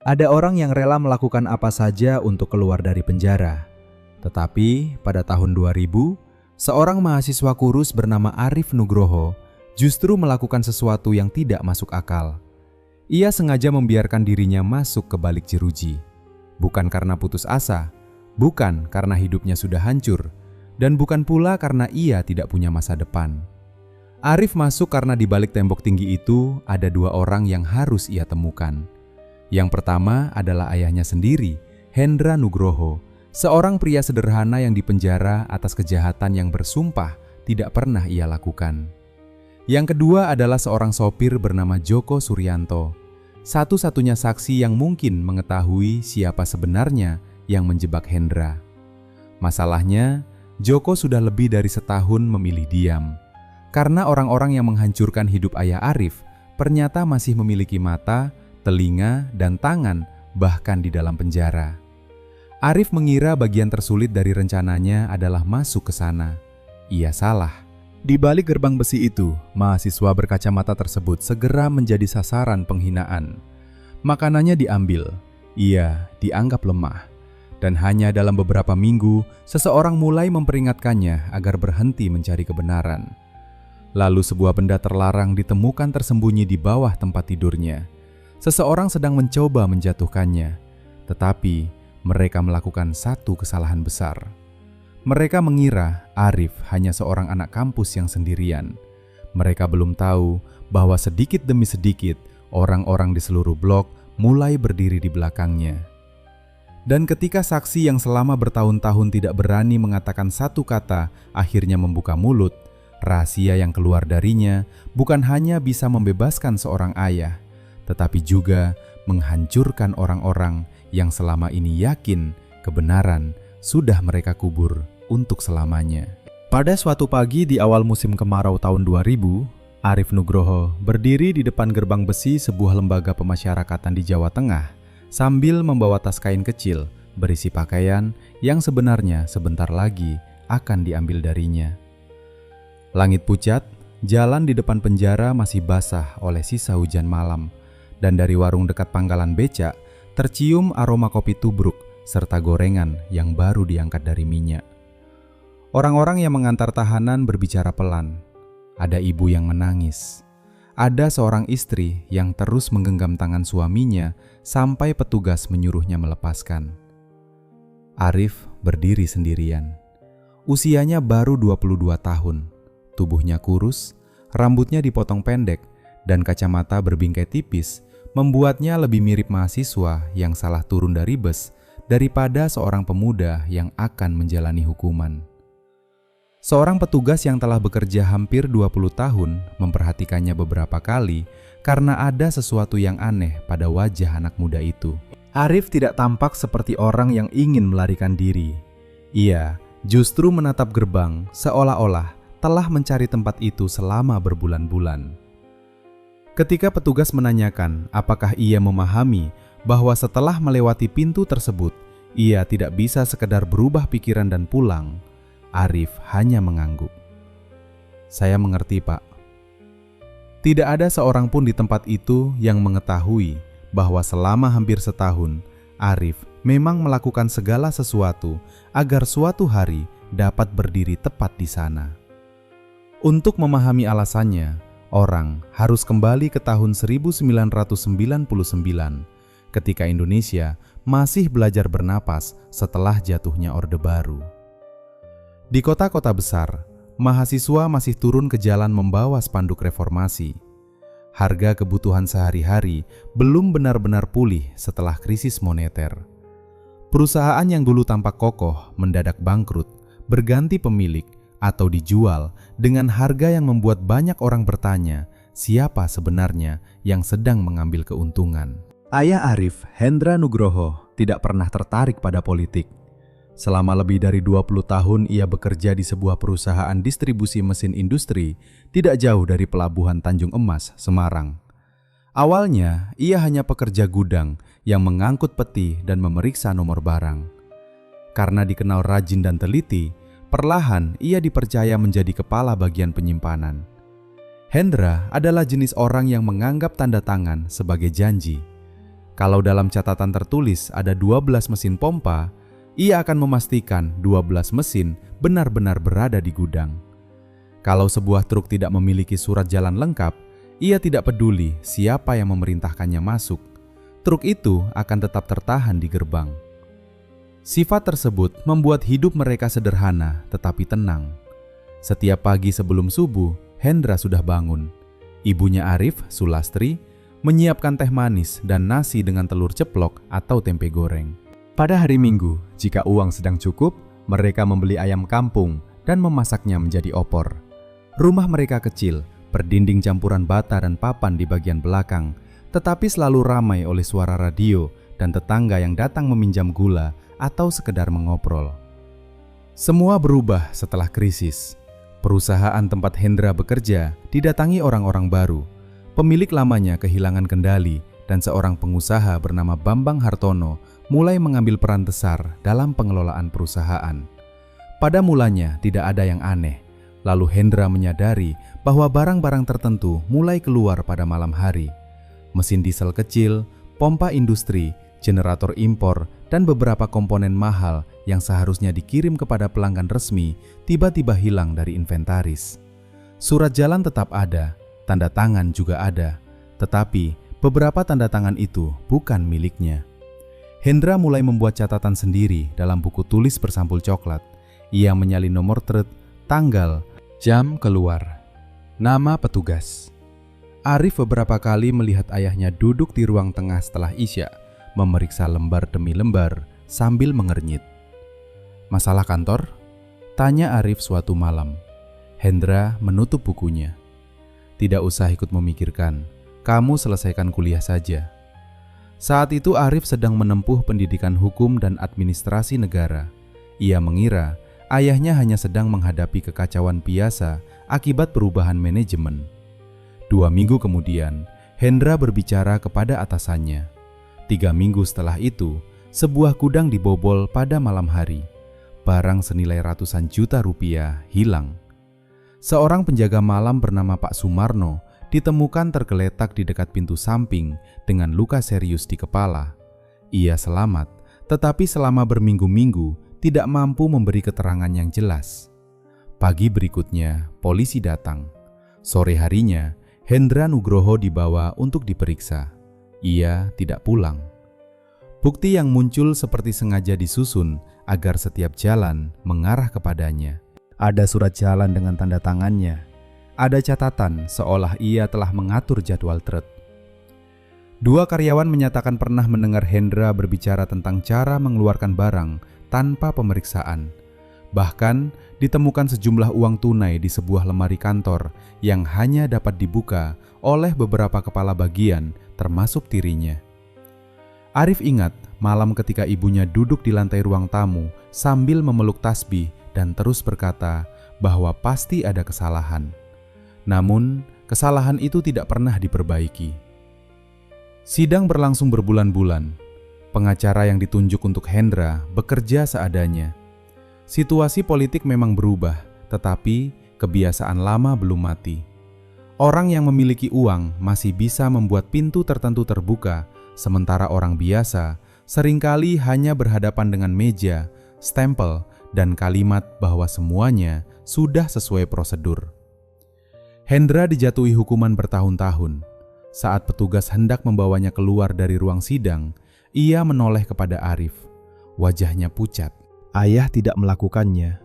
Ada orang yang rela melakukan apa saja untuk keluar dari penjara. Tetapi pada tahun 2000, seorang mahasiswa kurus bernama Arif Nugroho justru melakukan sesuatu yang tidak masuk akal. Ia sengaja membiarkan dirinya masuk ke balik jeruji. Bukan karena putus asa, bukan karena hidupnya sudah hancur, dan bukan pula karena ia tidak punya masa depan. Arif masuk karena di balik tembok tinggi itu ada dua orang yang harus ia temukan. Yang pertama adalah ayahnya sendiri, Hendra Nugroho, seorang pria sederhana yang dipenjara atas kejahatan yang bersumpah tidak pernah ia lakukan. Yang kedua adalah seorang sopir bernama Joko Suryanto, satu-satunya saksi yang mungkin mengetahui siapa sebenarnya yang menjebak Hendra. Masalahnya, Joko sudah lebih dari setahun memilih diam, karena orang-orang yang menghancurkan hidup ayah Arif ternyata masih memiliki mata, telinga, dan tangan bahkan di dalam penjara. Arif mengira bagian tersulit dari rencananya adalah masuk ke sana. Ia salah. Di balik gerbang besi itu, mahasiswa berkacamata tersebut segera menjadi sasaran penghinaan. Makanannya diambil, ia dianggap lemah, dan hanya dalam beberapa minggu, seseorang mulai memperingatkannya agar berhenti mencari kebenaran. Lalu sebuah benda terlarang ditemukan tersembunyi di bawah tempat tidurnya. Seseorang sedang mencoba menjatuhkannya, tetapi mereka melakukan satu kesalahan besar. Mereka mengira Arif hanya seorang anak kampus yang sendirian. Mereka belum tahu bahwa sedikit demi sedikit orang-orang di seluruh blok mulai berdiri di belakangnya. Dan ketika saksi yang selama bertahun-tahun tidak berani mengatakan satu kata akhirnya membuka mulut, rahasia yang keluar darinya bukan hanya bisa membebaskan seorang ayah, tetapi juga menghancurkan orang-orang yang selama ini yakin kebenaran sudah mereka kubur untuk selamanya. Pada suatu pagi di awal musim kemarau tahun 2000, Arif Nugroho berdiri di depan gerbang besi sebuah lembaga pemasyarakatan di Jawa Tengah sambil membawa tas kain kecil berisi pakaian yang sebenarnya sebentar lagi akan diambil darinya. Langit pucat, jalan di depan penjara masih basah oleh sisa hujan malam, dan dari warung dekat pangkalan becak tercium aroma kopi tubruk serta gorengan yang baru diangkat dari minyak. Orang-orang yang mengantar tahanan berbicara pelan. Ada ibu yang menangis. Ada seorang istri yang terus menggenggam tangan suaminya sampai petugas menyuruhnya melepaskan. Arif berdiri sendirian. Usianya baru 22 tahun. Tubuhnya kurus, rambutnya dipotong pendek, dan kacamata berbingkai tipis membuatnya lebih mirip mahasiswa yang salah turun dari bus daripada seorang pemuda yang akan menjalani hukuman. Seorang petugas yang telah bekerja hampir 20 tahun memperhatikannya beberapa kali karena ada sesuatu yang aneh pada wajah anak muda itu. Arif tidak tampak seperti orang yang ingin melarikan diri. Ia justru menatap gerbang seolah-olah telah mencari tempat itu selama berbulan-bulan. Ketika petugas menanyakan apakah ia memahami bahwa setelah melewati pintu tersebut, ia tidak bisa sekedar berubah pikiran dan pulang, Arif hanya mengangguk. "Saya mengerti, Pak." Tidak ada seorang pun di tempat itu yang mengetahui bahwa selama hampir setahun, Arif memang melakukan segala sesuatu agar suatu hari dapat berdiri tepat di sana. Untuk memahami alasannya, orang harus kembali ke tahun 1999 ketika Indonesia masih belajar bernapas setelah jatuhnya Orde Baru. Di kota-kota besar, mahasiswa masih turun ke jalan membawa spanduk reformasi. Harga kebutuhan sehari-hari belum benar-benar pulih setelah krisis moneter. Perusahaan yang dulu tampak kokoh mendadak bangkrut, berganti pemilik, atau dijual dengan harga yang membuat banyak orang bertanya siapa sebenarnya yang sedang mengambil keuntungan. Ayah Arif, Hendra Nugroho, tidak pernah tertarik pada politik. Selama lebih dari 20 tahun ia bekerja di sebuah perusahaan distribusi mesin industri tidak jauh dari Pelabuhan Tanjung Emas, Semarang. Awalnya, ia hanya pekerja gudang yang mengangkut peti dan memeriksa nomor barang. Karena dikenal rajin dan teliti, perlahan ia dipercaya menjadi kepala bagian penyimpanan. Hendra adalah jenis orang yang menganggap tanda tangan sebagai janji. Kalau dalam catatan tertulis ada 12 mesin pompa, ia akan memastikan 12 mesin benar-benar berada di gudang. Kalau sebuah truk tidak memiliki surat jalan lengkap, ia tidak peduli siapa yang memerintahkannya masuk. Truk itu akan tetap tertahan di gerbang. Sifat tersebut membuat hidup mereka sederhana tetapi tenang. Setiap pagi sebelum subuh, Hendra sudah bangun. Ibunya Arif, Sulastri, menyiapkan teh manis dan nasi dengan telur ceplok atau tempe goreng. Pada hari Minggu, jika uang sedang cukup, mereka membeli ayam kampung dan memasaknya menjadi opor. Rumah mereka kecil, berdinding campuran bata dan papan di bagian belakang, tetapi selalu ramai oleh suara radio dan tetangga yang datang meminjam gula atau sekedar mengobrol. Semua berubah setelah krisis. Perusahaan tempat Hendra bekerja didatangi orang-orang baru. Pemilik lamanya kehilangan kendali dan seorang pengusaha bernama Bambang Hartono mulai mengambil peran besar dalam pengelolaan perusahaan. Pada mulanya tidak ada yang aneh. Lalu Hendra menyadari bahwa barang-barang tertentu mulai keluar pada malam hari. Mesin diesel kecil, pompa industri, generator impor, dan beberapa komponen mahal yang seharusnya dikirim kepada pelanggan resmi tiba-tiba hilang dari inventaris. Surat jalan tetap ada, tanda tangan juga ada, tetapi beberapa tanda tangan itu bukan miliknya. Hendra mulai membuat catatan sendiri dalam buku tulis bersampul coklat. Ia menyalin nomor truk, tanggal, jam keluar, nama petugas. Arif beberapa kali melihat ayahnya duduk di ruang tengah setelah Isya, memeriksa lembar demi lembar sambil mengernyit. "Masalah kantor?" tanya Arif suatu malam. Hendra menutup bukunya. "Tidak usah ikut memikirkan, kamu selesaikan kuliah saja." Saat itu Arif sedang menempuh pendidikan hukum dan administrasi negara. Ia mengira ayahnya hanya sedang menghadapi kekacauan biasa akibat perubahan manajemen. 2 minggu kemudian, Hendra berbicara kepada atasannya. 3 minggu setelah itu, sebuah gudang dibobol pada malam hari. Barang senilai ratusan juta rupiah hilang. Seorang penjaga malam bernama Pak Sumarno ditemukan tergeletak di dekat pintu samping dengan luka serius di kepala. Ia selamat, tetapi selama berminggu-minggu tidak mampu memberi keterangan yang jelas. Pagi berikutnya, polisi datang. Sore harinya, Hendra Nugroho dibawa untuk diperiksa. Ia tidak pulang. Bukti yang muncul seperti sengaja disusun agar setiap jalan mengarah kepadanya. Ada surat jalan dengan tanda tangannya. Ada catatan seolah ia telah mengatur jadwal truk. 2 karyawan menyatakan pernah mendengar Hendra berbicara tentang cara mengeluarkan barang tanpa pemeriksaan. Bahkan ditemukan sejumlah uang tunai di sebuah lemari kantor yang hanya dapat dibuka oleh beberapa kepala bagian termasuk tirinya. Arif ingat malam ketika ibunya duduk di lantai ruang tamu sambil memeluk tasbih dan terus berkata bahwa pasti ada kesalahan. Namun, kesalahan itu tidak pernah diperbaiki. Sidang berlangsung berbulan-bulan. Pengacara yang ditunjuk untuk Hendra bekerja seadanya. Situasi politik memang berubah, tetapi kebiasaan lama belum mati. Orang yang memiliki uang masih bisa membuat pintu tertentu terbuka, sementara orang biasa seringkali hanya berhadapan dengan meja, stempel, dan kalimat bahwa semuanya sudah sesuai prosedur. Hendra dijatuhi hukuman bertahun-tahun. Saat petugas hendak membawanya keluar dari ruang sidang, ia menoleh kepada Arif. Wajahnya pucat. Ayah tidak melakukannya.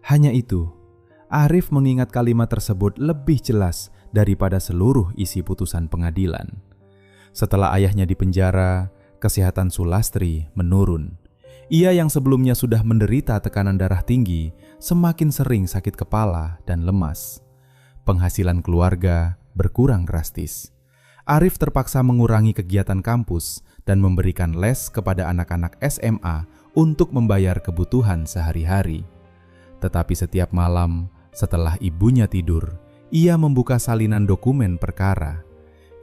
Hanya itu, Arif mengingat kalimat tersebut lebih jelas daripada seluruh isi putusan pengadilan. Setelah ayahnya dipenjara, kesehatan Sulastri menurun. Ia yang sebelumnya sudah menderita tekanan darah tinggi, semakin sering sakit kepala dan lemas. Penghasilan keluarga berkurang drastis. Arif terpaksa mengurangi kegiatan kampus dan memberikan les kepada anak-anak SMA untuk membayar kebutuhan sehari-hari. Tetapi setiap malam, setelah ibunya tidur, ia membuka salinan dokumen perkara.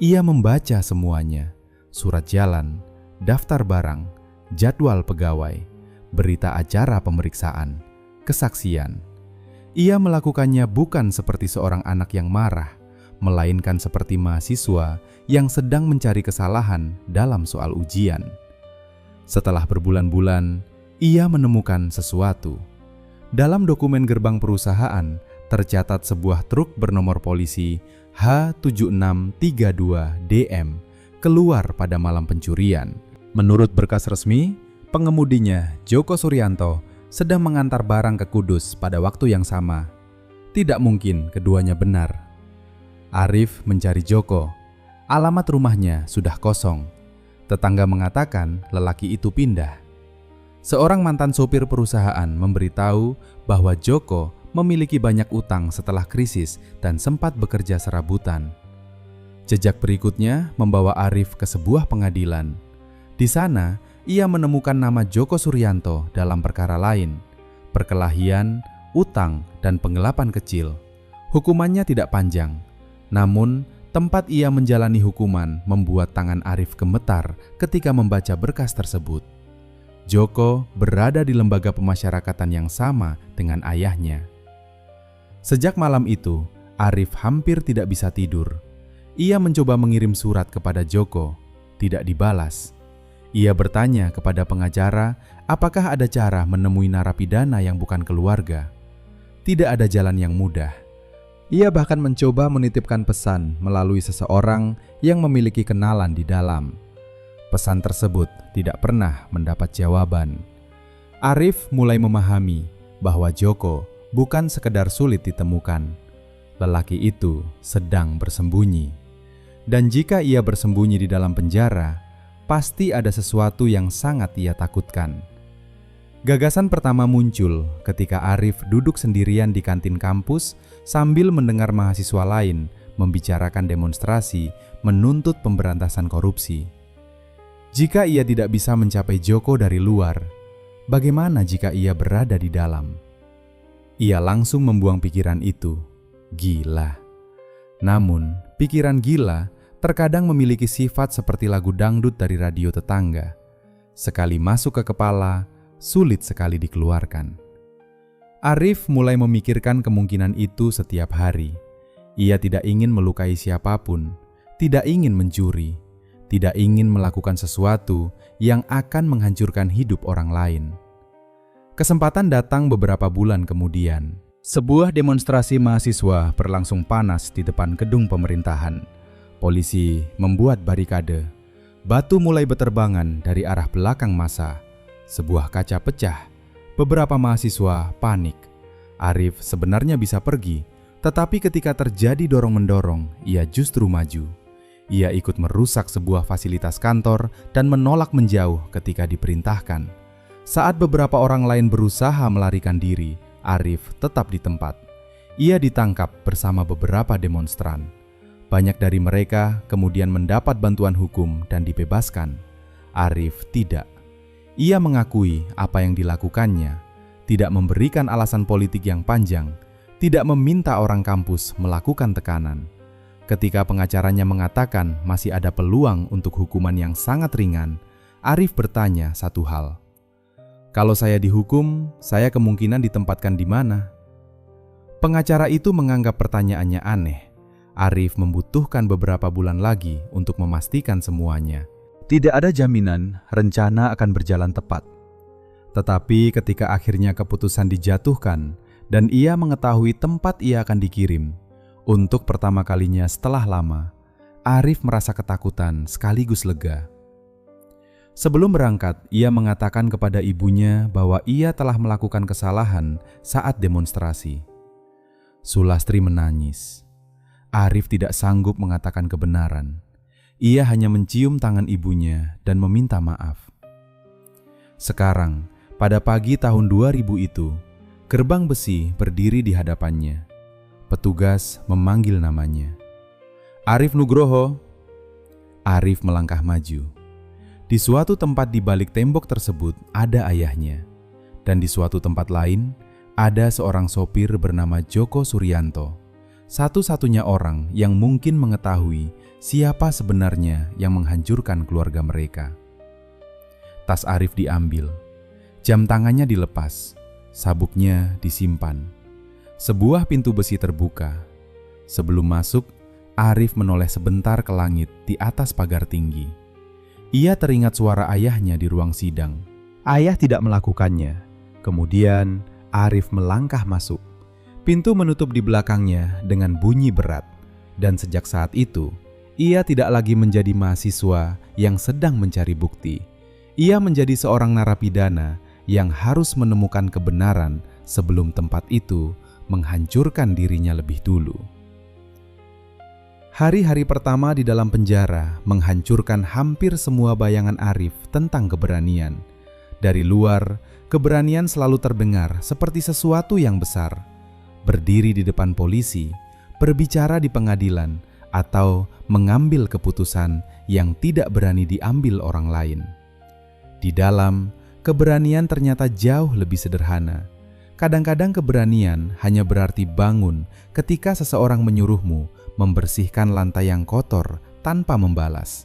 Ia membaca semuanya, surat jalan, daftar barang, jadwal pegawai, berita acara pemeriksaan, kesaksian. Ia melakukannya bukan seperti seorang anak yang marah, melainkan seperti mahasiswa yang sedang mencari kesalahan dalam soal ujian. Setelah berbulan-bulan, ia menemukan sesuatu. Dalam dokumen gerbang perusahaan, tercatat sebuah truk bernomor polisi H7632DM keluar pada malam pencurian. Menurut berkas resmi, pengemudinya Djoko Suryanto sedang mengantar barang ke Kudus pada waktu yang sama. Tidak mungkin keduanya benar. Arif mencari Djoko. Alamat rumahnya sudah kosong. Tetangga mengatakan lelaki itu pindah. Seorang mantan sopir perusahaan memberitahu bahwa Djoko memiliki banyak utang setelah krisis dan sempat bekerja serabutan. Jejak berikutnya membawa Arif ke sebuah pengadilan. Di sana, ia menemukan nama Djoko Suryanto dalam perkara lain, perkelahian, utang, dan penggelapan kecil. Hukumannya tidak panjang, namun tempat ia menjalani hukuman membuat tangan Arif gemetar ketika membaca berkas tersebut. Djoko berada di lembaga pemasyarakatan yang sama dengan ayahnya. Sejak malam itu, Arif hampir tidak bisa tidur. Ia mencoba mengirim surat kepada Djoko, tidak dibalas. Ia bertanya kepada pengacara apakah ada cara menemui narapidana yang bukan keluarga. Tidak ada jalan yang mudah. Ia bahkan mencoba menitipkan pesan melalui seseorang yang memiliki kenalan di dalam. Pesan tersebut tidak pernah mendapat jawaban. Arif mulai memahami bahwa Djoko bukan sekedar sulit ditemukan. Lelaki itu sedang bersembunyi. Dan jika ia bersembunyi di dalam penjara, pasti ada sesuatu yang sangat ia takutkan. Gagasan pertama muncul ketika Arif duduk sendirian di kantin kampus sambil mendengar mahasiswa lain membicarakan demonstrasi menuntut pemberantasan korupsi. Jika ia tidak bisa mencapai Djoko dari luar, bagaimana jika ia berada di dalam? Ia langsung membuang pikiran itu. Gila. Namun, pikiran gila terkadang memiliki sifat seperti lagu dangdut dari radio tetangga. Sekali masuk ke kepala, sulit sekali dikeluarkan. Arif mulai memikirkan kemungkinan itu setiap hari. Ia tidak ingin melukai siapapun, tidak ingin mencuri, tidak ingin melakukan sesuatu yang akan menghancurkan hidup orang lain. Kesempatan datang beberapa bulan kemudian. Sebuah demonstrasi mahasiswa berlangsung panas di depan gedung pemerintahan. Polisi membuat barikade. Batu mulai berterbangan dari arah belakang massa. Sebuah kaca pecah. Beberapa mahasiswa panik. Arif sebenarnya bisa pergi, tetapi ketika terjadi dorong-mendorong, ia justru maju. Ia ikut merusak sebuah fasilitas kantor dan menolak menjauh ketika diperintahkan. Saat beberapa orang lain berusaha melarikan diri, Arif tetap di tempat. Ia ditangkap bersama beberapa demonstran. Banyak dari mereka kemudian mendapat bantuan hukum dan dibebaskan. Arif tidak. Ia mengakui apa yang dilakukannya, tidak memberikan alasan politik yang panjang, tidak meminta orang kampus melakukan tekanan. Ketika pengacaranya mengatakan masih ada peluang untuk hukuman yang sangat ringan, Arif bertanya satu hal. Kalau saya dihukum, saya kemungkinan ditempatkan di mana? Pengacara itu menganggap pertanyaannya aneh. Arif membutuhkan beberapa bulan lagi untuk memastikan semuanya. Tidak ada jaminan rencana akan berjalan tepat. Tetapi ketika akhirnya keputusan dijatuhkan dan ia mengetahui tempat ia akan dikirim, untuk pertama kalinya setelah lama, Arif merasa ketakutan sekaligus lega. Sebelum berangkat, ia mengatakan kepada ibunya bahwa ia telah melakukan kesalahan saat demonstrasi. Sulastri menangis. Arif tidak sanggup mengatakan kebenaran. Ia hanya mencium tangan ibunya dan meminta maaf. Sekarang, pada pagi tahun 2000 itu, gerbang besi berdiri di hadapannya. Petugas memanggil namanya. Arif Nugroho. Arif melangkah maju. Di suatu tempat di balik tembok tersebut ada ayahnya. Dan di suatu tempat lain, ada seorang sopir bernama Djoko Suryanto. Satu-satunya orang yang mungkin mengetahui siapa sebenarnya yang menghancurkan keluarga mereka. Tas Arif diambil, jam tangannya dilepas, sabuknya disimpan. Sebuah pintu besi terbuka. Sebelum masuk, Arif menoleh sebentar ke langit di atas pagar tinggi. Ia teringat suara ayahnya di ruang sidang. Ayah tidak melakukannya. Kemudian Arif melangkah masuk. Pintu menutup di belakangnya dengan bunyi berat. Dan sejak saat itu, ia tidak lagi menjadi mahasiswa yang sedang mencari bukti. Ia menjadi seorang narapidana yang harus menemukan kebenaran sebelum tempat itu menghancurkan dirinya lebih dulu. Hari-hari pertama di dalam penjara menghancurkan hampir semua bayangan Arif tentang keberanian. Dari luar, keberanian selalu terdengar seperti sesuatu yang besar. Berdiri di depan polisi, berbicara di pengadilan, atau mengambil keputusan yang tidak berani diambil orang lain. Di dalam, keberanian ternyata jauh lebih sederhana. Kadang-kadang keberanian hanya berarti bangun ketika seseorang menyuruhmu membersihkan lantai yang kotor tanpa membalas.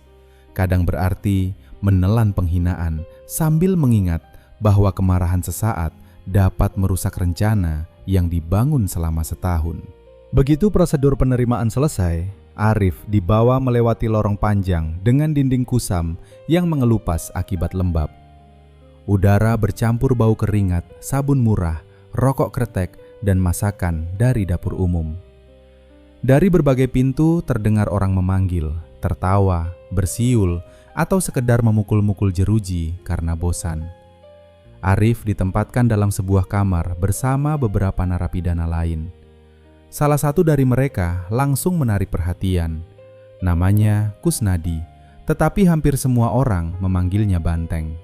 Kadang berarti menelan penghinaan sambil mengingat bahwa kemarahan sesaat dapat merusak rencana yang dibangun selama setahun. Begitu prosedur penerimaan selesai, Arif dibawa melewati lorong panjang dengan dinding kusam yang mengelupas akibat lembab. Udara bercampur bau keringat, sabun murah, rokok kretek, dan masakan dari dapur umum. Dari berbagai pintu terdengar orang memanggil, tertawa, bersiul, atau sekedar memukul-mukul jeruji karena bosan. Arif ditempatkan dalam sebuah kamar bersama beberapa narapidana lain. Salah satu dari mereka langsung menarik perhatian. Namanya Kusnadi, tetapi hampir semua orang memanggilnya Banteng.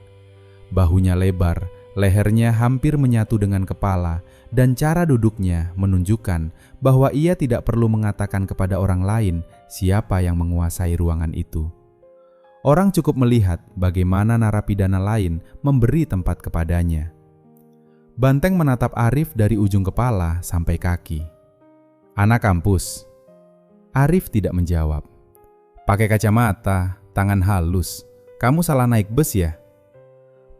Bahunya lebar, lehernya hampir menyatu dengan kepala, dan cara duduknya menunjukkan bahwa ia tidak perlu mengatakan kepada orang lain siapa yang menguasai ruangan itu. Orang cukup melihat bagaimana narapidana lain memberi tempat kepadanya. Banteng menatap Arif dari ujung kepala sampai kaki. "Anak kampus." Arif tidak menjawab. "Pakai kacamata, tangan halus. Kamu salah naik bus ya?"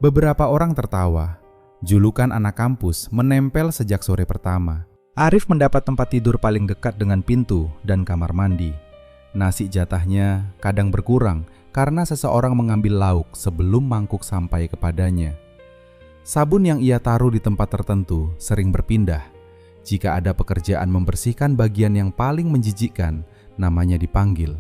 Beberapa orang tertawa. Julukan anak kampus menempel sejak sore pertama. Arif mendapat tempat tidur paling dekat dengan pintu dan kamar mandi. Nasi jatahnya kadang berkurang karena seseorang mengambil lauk sebelum mangkuk sampai kepadanya. Sabun yang ia taruh di tempat tertentu sering berpindah. Jika ada pekerjaan membersihkan bagian yang paling menjijikkan, namanya dipanggil.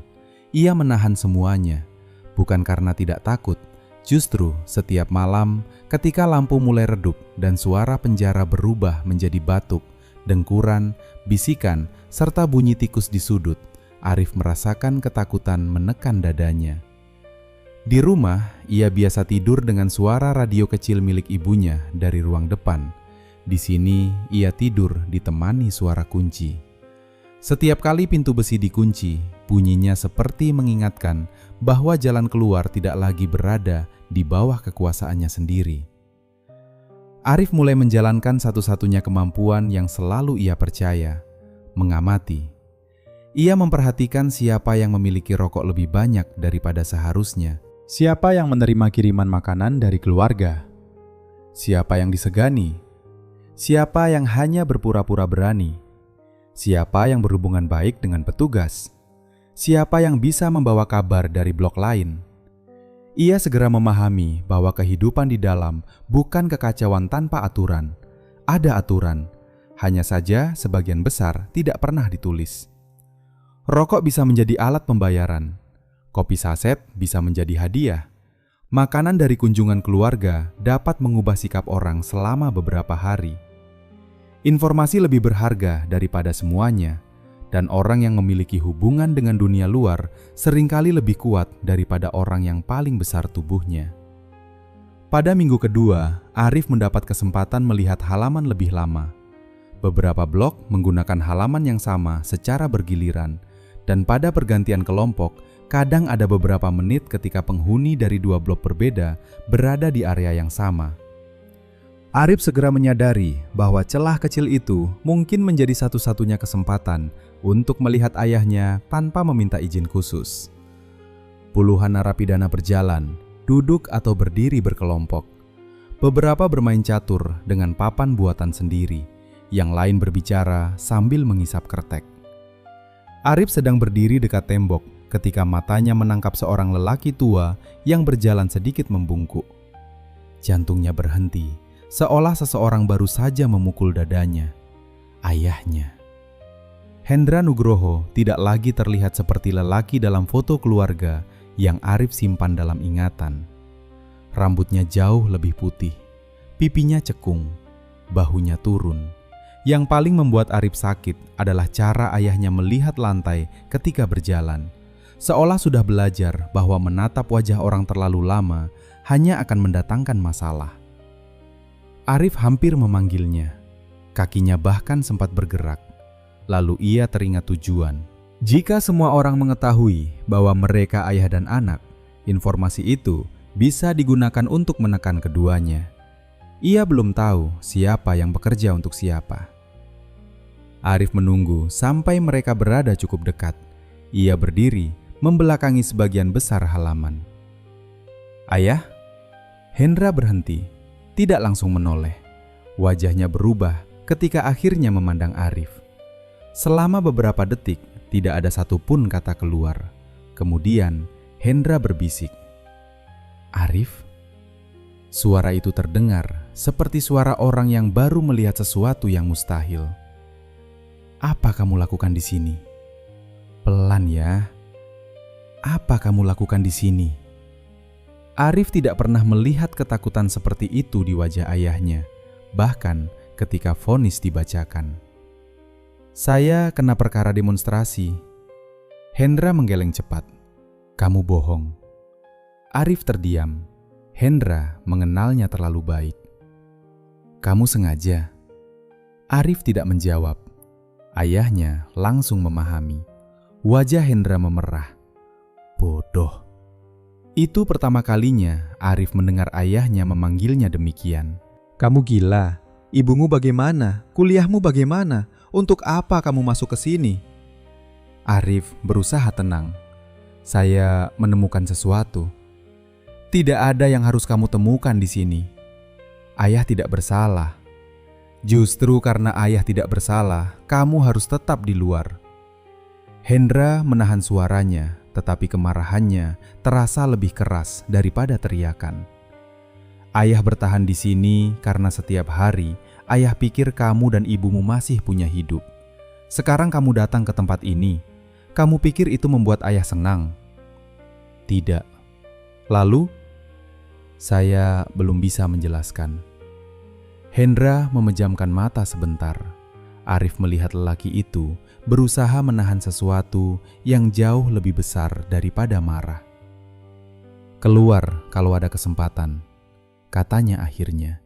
Ia menahan semuanya, bukan karena tidak takut. Justru setiap malam ketika lampu mulai redup dan suara penjara berubah menjadi batuk, dengkuran, bisikan, serta bunyi tikus di sudut, Arif merasakan ketakutan menekan dadanya. Di rumah, ia biasa tidur dengan suara radio kecil milik ibunya dari ruang depan. Di sini, ia tidur ditemani suara kunci. Setiap kali pintu besi dikunci, bunyinya seperti mengingatkan bahwa jalan keluar tidak lagi berada di bawah kekuasaannya sendiri. Arif mulai menjalankan satu-satunya kemampuan yang selalu ia percaya, mengamati. Ia memperhatikan siapa yang memiliki rokok lebih banyak daripada seharusnya, siapa yang menerima kiriman makanan dari keluarga, siapa yang disegani, siapa yang hanya berpura-pura berani, siapa yang berhubungan baik dengan petugas, siapa yang bisa membawa kabar dari blok lain. Ia segera memahami bahwa kehidupan di dalam bukan kekacauan tanpa aturan. Ada aturan, hanya saja sebagian besar tidak pernah ditulis. Rokok bisa menjadi alat pembayaran. Kopi saset bisa menjadi hadiah. Makanan dari kunjungan keluarga dapat mengubah sikap orang selama beberapa hari. Informasi lebih berharga daripada semuanya, dan orang yang memiliki hubungan dengan dunia luar seringkali lebih kuat daripada orang yang paling besar tubuhnya. Pada minggu kedua, Arif mendapat kesempatan melihat halaman lebih lama. Beberapa blok menggunakan halaman yang sama secara bergiliran, dan pada pergantian kelompok, kadang ada beberapa menit ketika penghuni dari dua blok berbeda berada di area yang sama. Arif segera menyadari bahwa celah kecil itu mungkin menjadi satu-satunya kesempatan untuk melihat ayahnya tanpa meminta izin khusus. Puluhan narapidana berjalan, duduk atau berdiri berkelompok. Beberapa bermain catur dengan papan buatan sendiri, yang lain berbicara sambil mengisap kretek. Arif sedang berdiri dekat tembok ketika matanya menangkap seorang lelaki tua yang berjalan sedikit membungkuk. Jantungnya berhenti, seolah seseorang baru saja memukul dadanya. Ayahnya. Hendra Nugroho tidak lagi terlihat seperti lelaki dalam foto keluarga yang Arif simpan dalam ingatan. Rambutnya jauh lebih putih, pipinya cekung, bahunya turun. Yang paling membuat Arif sakit adalah cara ayahnya melihat lantai ketika berjalan, seolah sudah belajar bahwa menatap wajah orang terlalu lama hanya akan mendatangkan masalah. Arif hampir memanggilnya, kakinya bahkan sempat bergerak. Lalu ia teringat tujuan. Jika semua orang mengetahui bahwa mereka ayah dan anak, informasi itu bisa digunakan untuk menekan keduanya. Ia belum tahu siapa yang bekerja untuk siapa. Arif menunggu sampai mereka berada cukup dekat. Ia berdiri membelakangi sebagian besar halaman. "Ayah?" Hendra berhenti, tidak langsung menoleh. Wajahnya berubah ketika akhirnya memandang Arif. Selama beberapa detik, tidak ada satupun kata keluar. Kemudian Hendra berbisik, "Arif?" Suara itu terdengar seperti suara orang yang baru melihat sesuatu yang mustahil. "Apa kamu lakukan di sini?" "Pelan ya. Apa kamu lakukan di sini?" Arif tidak pernah melihat ketakutan seperti itu di wajah ayahnya, bahkan ketika vonis dibacakan. "Saya kena perkara demonstrasi." Hendra menggeleng cepat. "Kamu bohong." Arif terdiam. Hendra mengenalnya terlalu baik. "Kamu sengaja?" Arif tidak menjawab. Ayahnya langsung memahami. Wajah Hendra memerah. Bodoh. Itu pertama kalinya Arif mendengar ayahnya memanggilnya demikian. "Kamu gila. Ibumu bagaimana? Kuliahmu bagaimana? Untuk apa kamu masuk ke sini?" Arif berusaha tenang. "Saya menemukan sesuatu." "Tidak ada yang harus kamu temukan di sini. Ayah tidak bersalah. Justru karena ayah tidak bersalah, kamu harus tetap di luar." Hendra menahan suaranya, tetapi kemarahannya terasa lebih keras daripada teriakan. "Ayah bertahan di sini karena setiap hari ayah pikir kamu dan ibumu masih punya hidup. Sekarang kamu datang ke tempat ini. Kamu pikir itu membuat ayah senang?" "Tidak." "Lalu?" "Saya belum bisa menjelaskan." Hendra memejamkan mata sebentar. Arif melihat lelaki itu berusaha menahan sesuatu yang jauh lebih besar daripada marah. "Keluar kalau ada kesempatan," katanya akhirnya.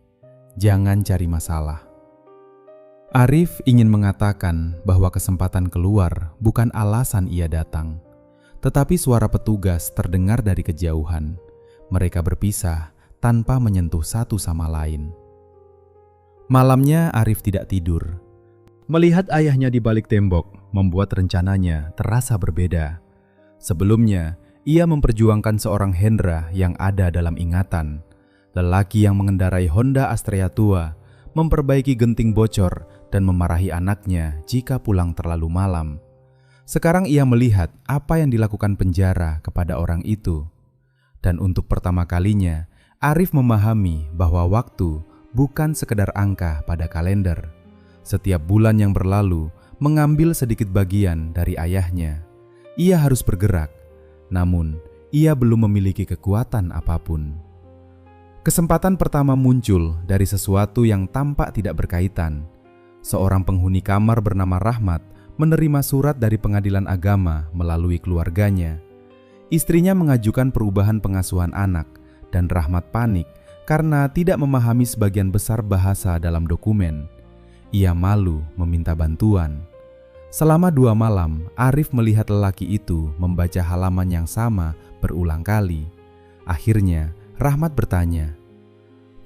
"Jangan cari masalah." Arif ingin mengatakan bahwa kesempatan keluar bukan alasan ia datang. Tetapi suara petugas terdengar dari kejauhan. Mereka berpisah tanpa menyentuh satu sama lain. Malamnya Arif tidak tidur. Melihat ayahnya di balik tembok membuat rencananya terasa berbeda. Sebelumnya, ia memperjuangkan seorang Hendra yang ada dalam ingatan. Lelaki yang mengendarai Honda Astrea tua, memperbaiki genting bocor dan memarahi anaknya jika pulang terlalu malam. Sekarang ia melihat apa yang dilakukan penjara kepada orang itu. Dan untuk pertama kalinya, Arif memahami bahwa waktu bukan sekedar angka pada kalender. Setiap bulan yang berlalu mengambil sedikit bagian dari ayahnya. Ia harus bergerak, namun ia belum memiliki kekuatan apapun. Kesempatan pertama muncul dari sesuatu yang tampak tidak berkaitan. Seorang penghuni kamar bernama Rahmat menerima surat dari pengadilan agama melalui keluarganya. Istrinya mengajukan perubahan pengasuhan anak, dan Rahmat panik karena tidak memahami sebagian besar bahasa dalam dokumen. Ia malu meminta bantuan. Selama 2 malam, Arif melihat lelaki itu membaca halaman yang sama berulang kali. Akhirnya, Rahmat bertanya,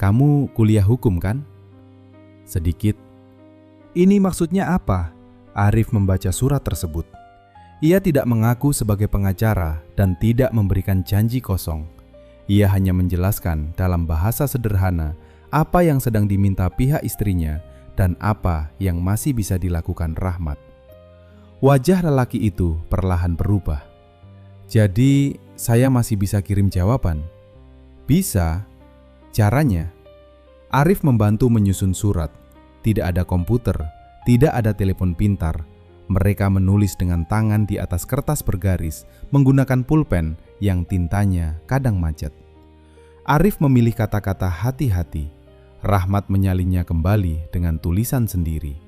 "Kamu kuliah hukum kan?" "Sedikit." "Ini maksudnya apa?" Arif membaca surat tersebut. Ia tidak mengaku sebagai pengacara dan tidak memberikan janji kosong. Ia hanya menjelaskan dalam bahasa sederhana apa yang sedang diminta pihak istrinya dan apa yang masih bisa dilakukan Rahmat. Wajah lelaki itu perlahan berubah. "Jadi, saya masih bisa kirim jawaban?" "Bisa. Caranya?" Arif membantu menyusun surat. Tidak ada komputer, tidak ada telepon pintar. Mereka menulis dengan tangan di atas kertas bergaris menggunakan pulpen yang tintanya kadang macet. Arif memilih kata-kata hati-hati. Rahmat menyalinnya kembali dengan tulisan sendiri.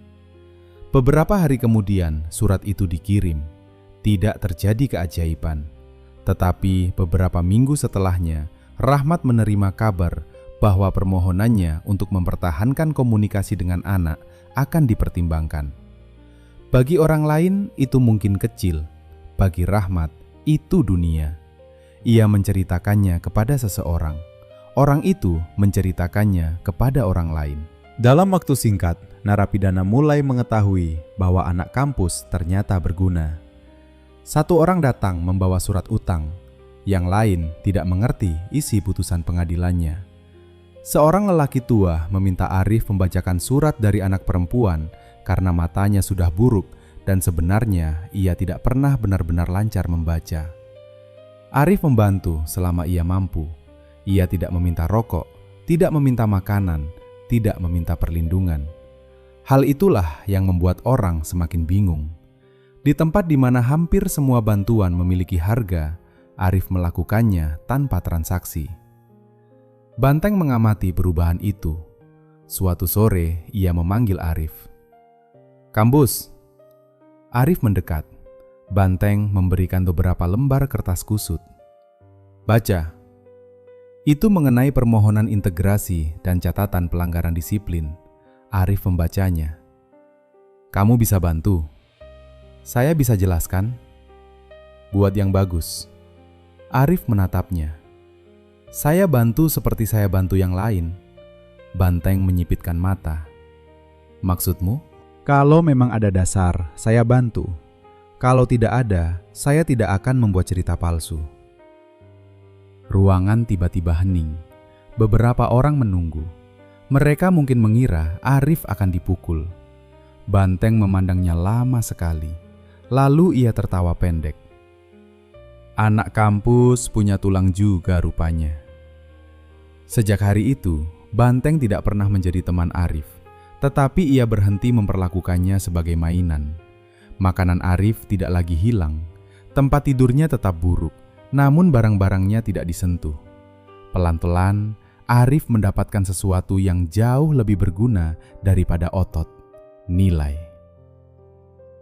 Beberapa hari kemudian surat itu dikirim. Tidak terjadi keajaiban. Tetapi beberapa minggu setelahnya, Rahmat menerima kabar bahwa permohonannya untuk mempertahankan komunikasi dengan anak akan dipertimbangkan. Bagi orang lain itu mungkin kecil, bagi Rahmat itu dunia. Ia menceritakannya kepada seseorang. Orang itu menceritakannya kepada orang lain. Dalam waktu singkat, narapidana mulai mengetahui bahwa anak kampus ternyata berguna. Satu orang datang membawa surat utang, yang lain tidak mengerti isi putusan pengadilannya. Seorang lelaki tua meminta Arif membacakan surat dari anak perempuan karena matanya sudah buruk dan sebenarnya ia tidak pernah benar-benar lancar membaca. Arif membantu selama ia mampu. Ia tidak meminta rokok, tidak meminta makanan, tidak meminta perlindungan. Hal itulah yang membuat orang semakin bingung. Di tempat di mana hampir semua bantuan memiliki harga, Arif melakukannya tanpa transaksi. Banteng mengamati perubahan itu. Suatu sore, ia memanggil Arif. "Kambus." Arif mendekat. Banteng memberikan beberapa lembar kertas kusut. "Baca." Itu mengenai permohonan integrasi dan catatan pelanggaran disiplin. Arif membacanya. "Kamu bisa bantu? Saya bisa jelaskan?" "Buat yang bagus." Arif menatapnya. "Saya bantu seperti saya bantu yang lain." Banteng menyipitkan mata. "Maksudmu?" Kalau memang ada dasar, saya bantu. Kalau tidak ada, saya tidak akan membuat cerita palsu. Ruangan tiba-tiba hening. Beberapa orang menunggu. Mereka mungkin mengira Arif akan dipukul. Banteng memandangnya lama sekali. Lalu ia tertawa pendek. "Anak kampus punya tulang juga rupanya." Sejak hari itu, Banteng tidak pernah menjadi teman Arif. Tetapi ia berhenti memperlakukannya sebagai mainan. Makanan Arif tidak lagi hilang. Tempat tidurnya tetap buruk. Namun barang-barangnya tidak disentuh. Pelan-pelan, Arif mendapatkan sesuatu yang jauh lebih berguna daripada otot, nilai.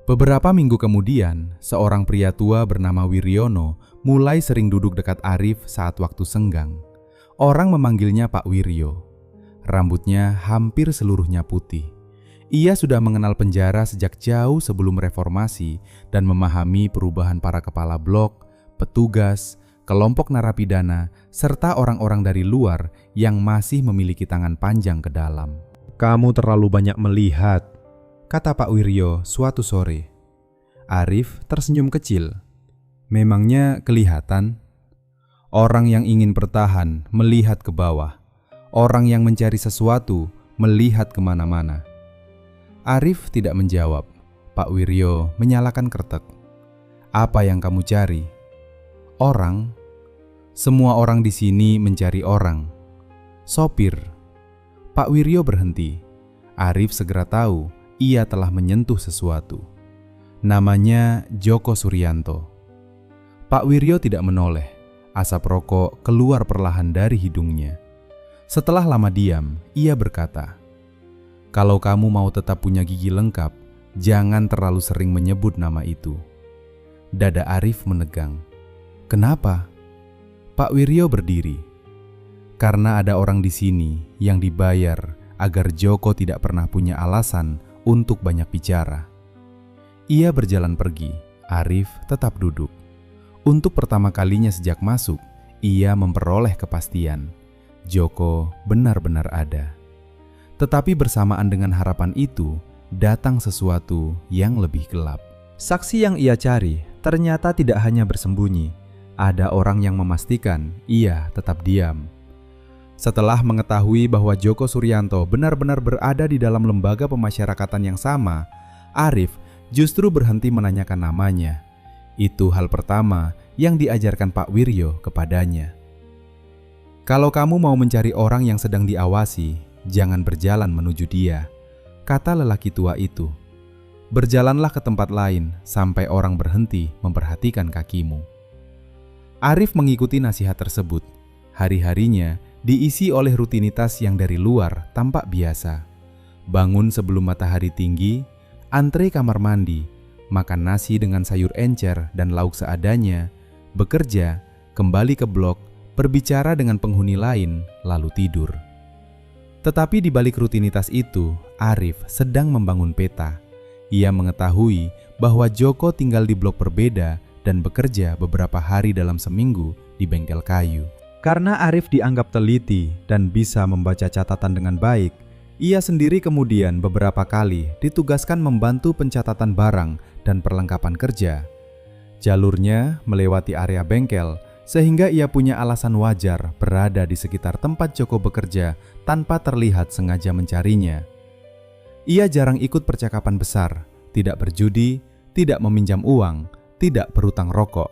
Beberapa minggu kemudian, seorang pria tua bernama Wiryono mulai sering duduk dekat Arif saat waktu senggang. Orang memanggilnya Pak Wiryo. Rambutnya hampir seluruhnya putih. Ia sudah mengenal penjara sejak jauh sebelum reformasi dan memahami perubahan para kepala blok, petugas, kelompok narapidana, serta orang-orang dari luar yang masih memiliki tangan panjang ke dalam. "Kamu terlalu banyak melihat," kata Pak Wiryo suatu sore. Arif tersenyum kecil. Memangnya kelihatan? Orang yang ingin bertahan melihat ke bawah. Orang yang mencari sesuatu melihat kemana-mana. Arif tidak menjawab. Pak Wiryo menyalakan kretek. "Apa yang kamu cari?" "Orang." "Semua orang di sini mencari orang." "Sopir." Pak Wiryo berhenti. Arif segera tahu ia telah menyentuh sesuatu. Namanya Joko Suryanto. Pak Wiryo tidak menoleh. Asap rokok keluar perlahan dari hidungnya. Setelah lama diam, ia berkata, "Kalau kamu mau tetap punya gigi lengkap, jangan terlalu sering menyebut nama itu." Dada Arif menegang. "Kenapa?" Pak Wiryo berdiri. "Karena ada orang di sini yang dibayar agar Joko tidak pernah punya alasan untuk banyak bicara." Ia berjalan pergi. Arif tetap duduk. Untuk pertama kalinya sejak masuk, ia memperoleh kepastian. Joko benar-benar ada. Tetapi bersamaan dengan harapan itu, datang sesuatu yang lebih gelap. Saksi yang ia cari ternyata tidak hanya bersembunyi. Ada orang yang memastikan ia tetap diam. Setelah mengetahui bahwa Joko Suryanto benar-benar berada di dalam lembaga pemasyarakatan yang sama, Arif justru berhenti menanyakan namanya. Itu hal pertama yang diajarkan Pak Wiryo kepadanya. "Kalau kamu mau mencari orang yang sedang diawasi, jangan berjalan menuju dia," kata lelaki tua itu. "Berjalanlah ke tempat lain sampai orang berhenti memperhatikan kakimu." Arif mengikuti nasihat tersebut. Hari-harinya diisi oleh rutinitas yang dari luar tampak biasa. Bangun sebelum matahari tinggi, antre kamar mandi, makan nasi dengan sayur encer dan lauk seadanya, bekerja, kembali ke blok, berbicara dengan penghuni lain, lalu tidur. Tetapi di balik rutinitas itu, Arif sedang membangun peta. Ia mengetahui bahwa Joko tinggal di blok berbeda dan bekerja beberapa hari dalam seminggu di bengkel kayu. Karena Arif dianggap teliti dan bisa membaca catatan dengan baik, ia sendiri kemudian beberapa kali ditugaskan membantu pencatatan barang dan perlengkapan kerja. Jalurnya melewati area bengkel, sehingga ia punya alasan wajar berada di sekitar tempat Joko bekerja tanpa terlihat sengaja mencarinya. Ia jarang ikut percakapan besar, tidak berjudi, tidak meminjam uang, tidak berhutang rokok.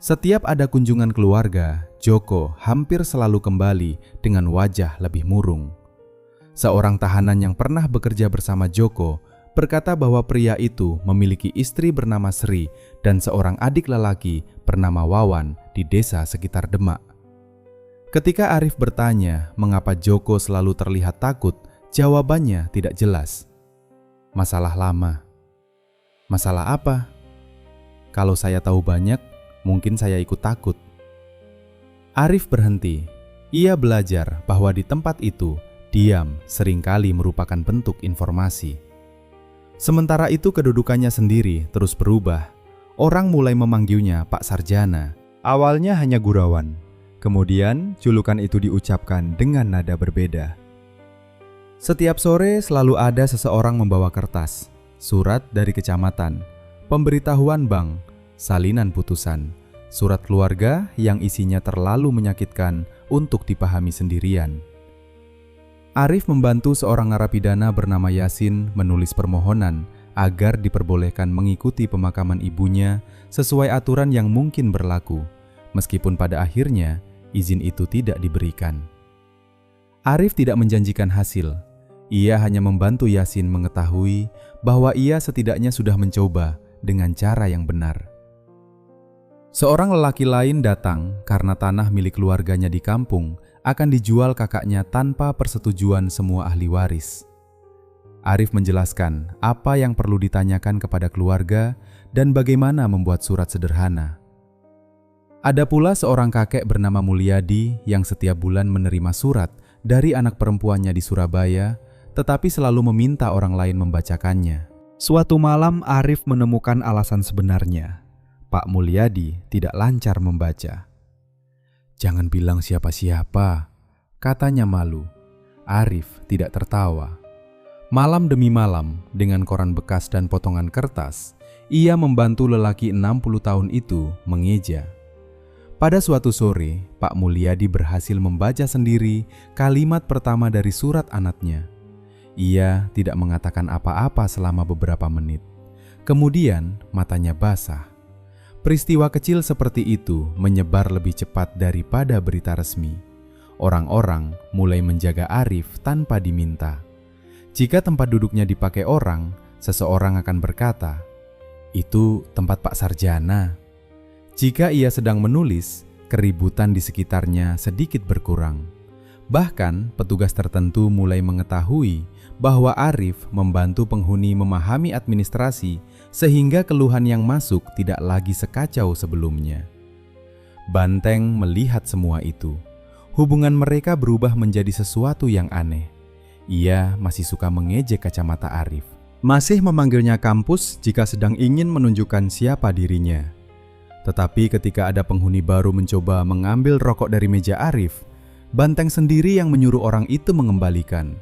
Setiap ada kunjungan keluarga, Joko hampir selalu kembali dengan wajah lebih murung. Seorang tahanan yang pernah bekerja bersama Joko berkata bahwa pria itu memiliki istri bernama Sri dan seorang adik lelaki bernama Wawan di desa sekitar Demak. Ketika Arif bertanya mengapa Joko selalu terlihat takut, jawabannya tidak jelas. "Masalah lama." "Masalah apa?" "Kalau saya tahu banyak, mungkin saya ikut takut." Arif berhenti. Ia belajar bahwa di tempat itu, diam seringkali merupakan bentuk informasi. Sementara itu kedudukannya sendiri terus berubah. Orang mulai memanggilnya Pak Sarjana. Awalnya hanya gurauan. Kemudian julukan itu diucapkan dengan nada berbeda. Setiap sore selalu ada seseorang membawa kertas, surat dari kecamatan, pemberitahuan bank, salinan putusan, surat keluarga yang isinya terlalu menyakitkan untuk dipahami sendirian. Arif membantu seorang narapidana bernama Yasin menulis permohonan agar diperbolehkan mengikuti pemakaman ibunya sesuai aturan yang mungkin berlaku, meskipun pada akhirnya izin itu tidak diberikan. Arif tidak menjanjikan hasil. Ia hanya membantu Yasin mengetahui bahwa ia setidaknya sudah mencoba dengan cara yang benar. Seorang lelaki lain datang karena tanah milik keluarganya di kampung akan dijual kakaknya tanpa persetujuan semua ahli waris. Arif menjelaskan apa yang perlu ditanyakan kepada keluarga dan bagaimana membuat surat sederhana. Ada pula seorang kakek bernama Mulyadi yang setiap bulan menerima surat dari anak perempuannya di Surabaya, tetapi selalu meminta orang lain membacakannya. Suatu malam Arif menemukan alasan sebenarnya. Pak Mulyadi tidak lancar membaca. "Jangan bilang siapa-siapa," katanya malu. Arif tidak tertawa. Malam demi malam, dengan koran bekas dan potongan kertas, ia membantu lelaki 60 tahun itu mengeja. Pada suatu sore, Pak Mulyadi berhasil membaca sendiri kalimat pertama dari surat anaknya. Ia tidak mengatakan apa-apa selama beberapa menit. Kemudian matanya basah. Peristiwa kecil seperti itu menyebar lebih cepat daripada berita resmi. Orang-orang mulai menjaga Arif tanpa diminta. Jika tempat duduknya dipakai orang, seseorang akan berkata, "Itu tempat Pak Sarjana." Jika ia sedang menulis, keributan di sekitarnya sedikit berkurang. Bahkan petugas tertentu mulai mengetahui bahwa Arif membantu penghuni memahami administrasi sehingga keluhan yang masuk tidak lagi sekacau sebelumnya. Banteng melihat semua itu. Hubungan mereka berubah menjadi sesuatu yang aneh. Ia masih suka mengejek kacamata Arif. Masih memanggilnya kampus jika sedang ingin menunjukkan siapa dirinya. Tetapi ketika ada penghuni baru mencoba mengambil rokok dari meja Arif, Banteng sendiri yang menyuruh orang itu mengembalikan.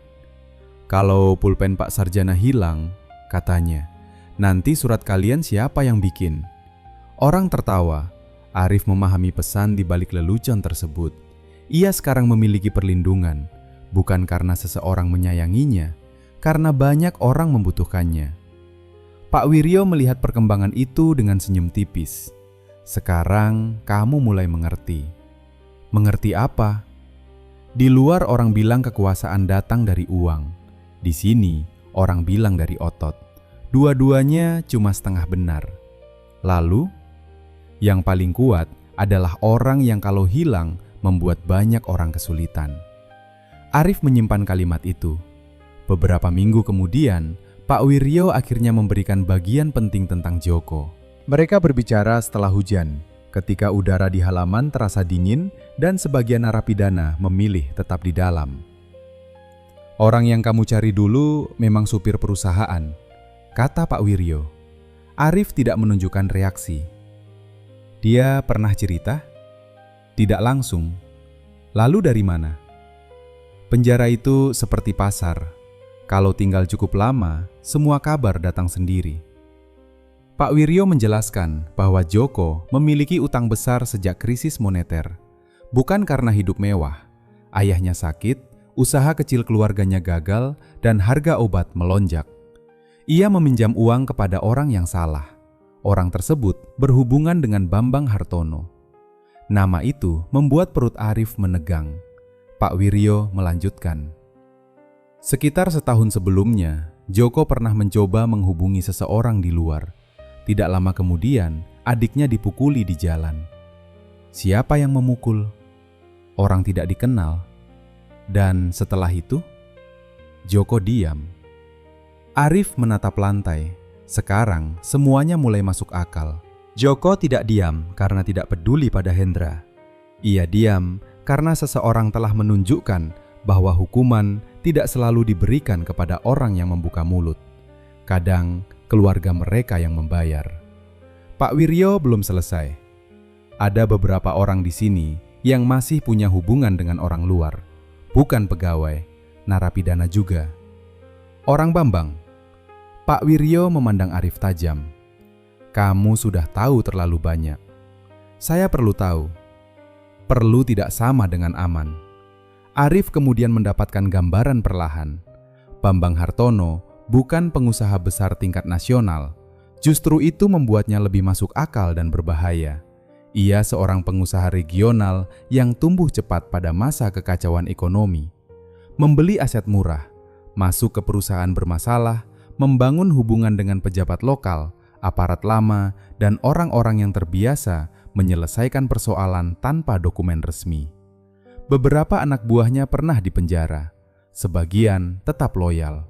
"Kalau pulpen Pak Sarjana hilang," katanya, "nanti surat kalian siapa yang bikin?" Orang tertawa. Arif memahami pesan di balik lelucon tersebut. Ia sekarang memiliki perlindungan, bukan karena seseorang menyayanginya, karena banyak orang membutuhkannya. Pak Wiryo melihat perkembangan itu dengan senyum tipis. Sekarang kamu mulai mengerti. Mengerti apa? Di luar orang bilang kekuasaan datang dari uang. Di sini orang bilang dari otot. Dua-duanya cuma setengah benar. Lalu, yang paling kuat adalah orang yang kalau hilang membuat banyak orang kesulitan. Arif menyimpan kalimat itu. Beberapa minggu kemudian, Pak Wiryo akhirnya memberikan bagian penting tentang Joko. Mereka berbicara setelah hujan, ketika udara di halaman terasa dingin dan sebagian narapidana memilih tetap di dalam. Orang yang kamu cari dulu memang supir perusahaan, kata Pak Wiryo. Arif tidak menunjukkan reaksi. Dia pernah cerita? Tidak langsung. Lalu dari mana? Penjara itu seperti pasar. Kalau tinggal cukup lama, semua kabar datang sendiri. Pak Wiryo menjelaskan bahwa Joko memiliki utang besar sejak krisis moneter. Bukan karena hidup mewah. Ayahnya sakit, usaha kecil keluarganya gagal, dan harga obat melonjak. Ia meminjam uang kepada orang yang salah. Orang tersebut berhubungan dengan Bambang Hartono. Nama itu membuat perut Arif menegang. Pak Wiryo melanjutkan. Sekitar setahun sebelumnya, Joko pernah mencoba menghubungi seseorang di luar. Tidak lama kemudian, adiknya dipukuli di jalan. Siapa yang memukul? Orang tidak dikenal. Dan setelah itu, Joko diam. Arif menatap lantai. Sekarang semuanya mulai masuk akal. Joko tidak diam karena tidak peduli pada Hendra. Ia diam karena seseorang telah menunjukkan bahwa hukuman tidak selalu diberikan kepada orang yang membuka mulut. Kadang keluarga mereka yang membayar. Pak Wiryo belum selesai. Ada beberapa orang di sini yang masih punya hubungan dengan orang luar. Bukan pegawai, narapidana juga. Orang Bambang. Pak Wiryo memandang Arif tajam. Kamu sudah tahu terlalu banyak. Saya perlu tahu. Perlu tidak sama dengan aman. Arif kemudian mendapatkan gambaran perlahan. Bambang Hartono bukan pengusaha besar tingkat nasional. Justru itu membuatnya lebih masuk akal dan berbahaya. Ia seorang pengusaha regional yang tumbuh cepat pada masa kekacauan ekonomi. Membeli aset murah, masuk ke perusahaan bermasalah, membangun hubungan dengan pejabat lokal, aparat lama, dan orang-orang yang terbiasa menyelesaikan persoalan tanpa dokumen resmi. Beberapa anak buahnya pernah dipenjara, sebagian tetap loyal.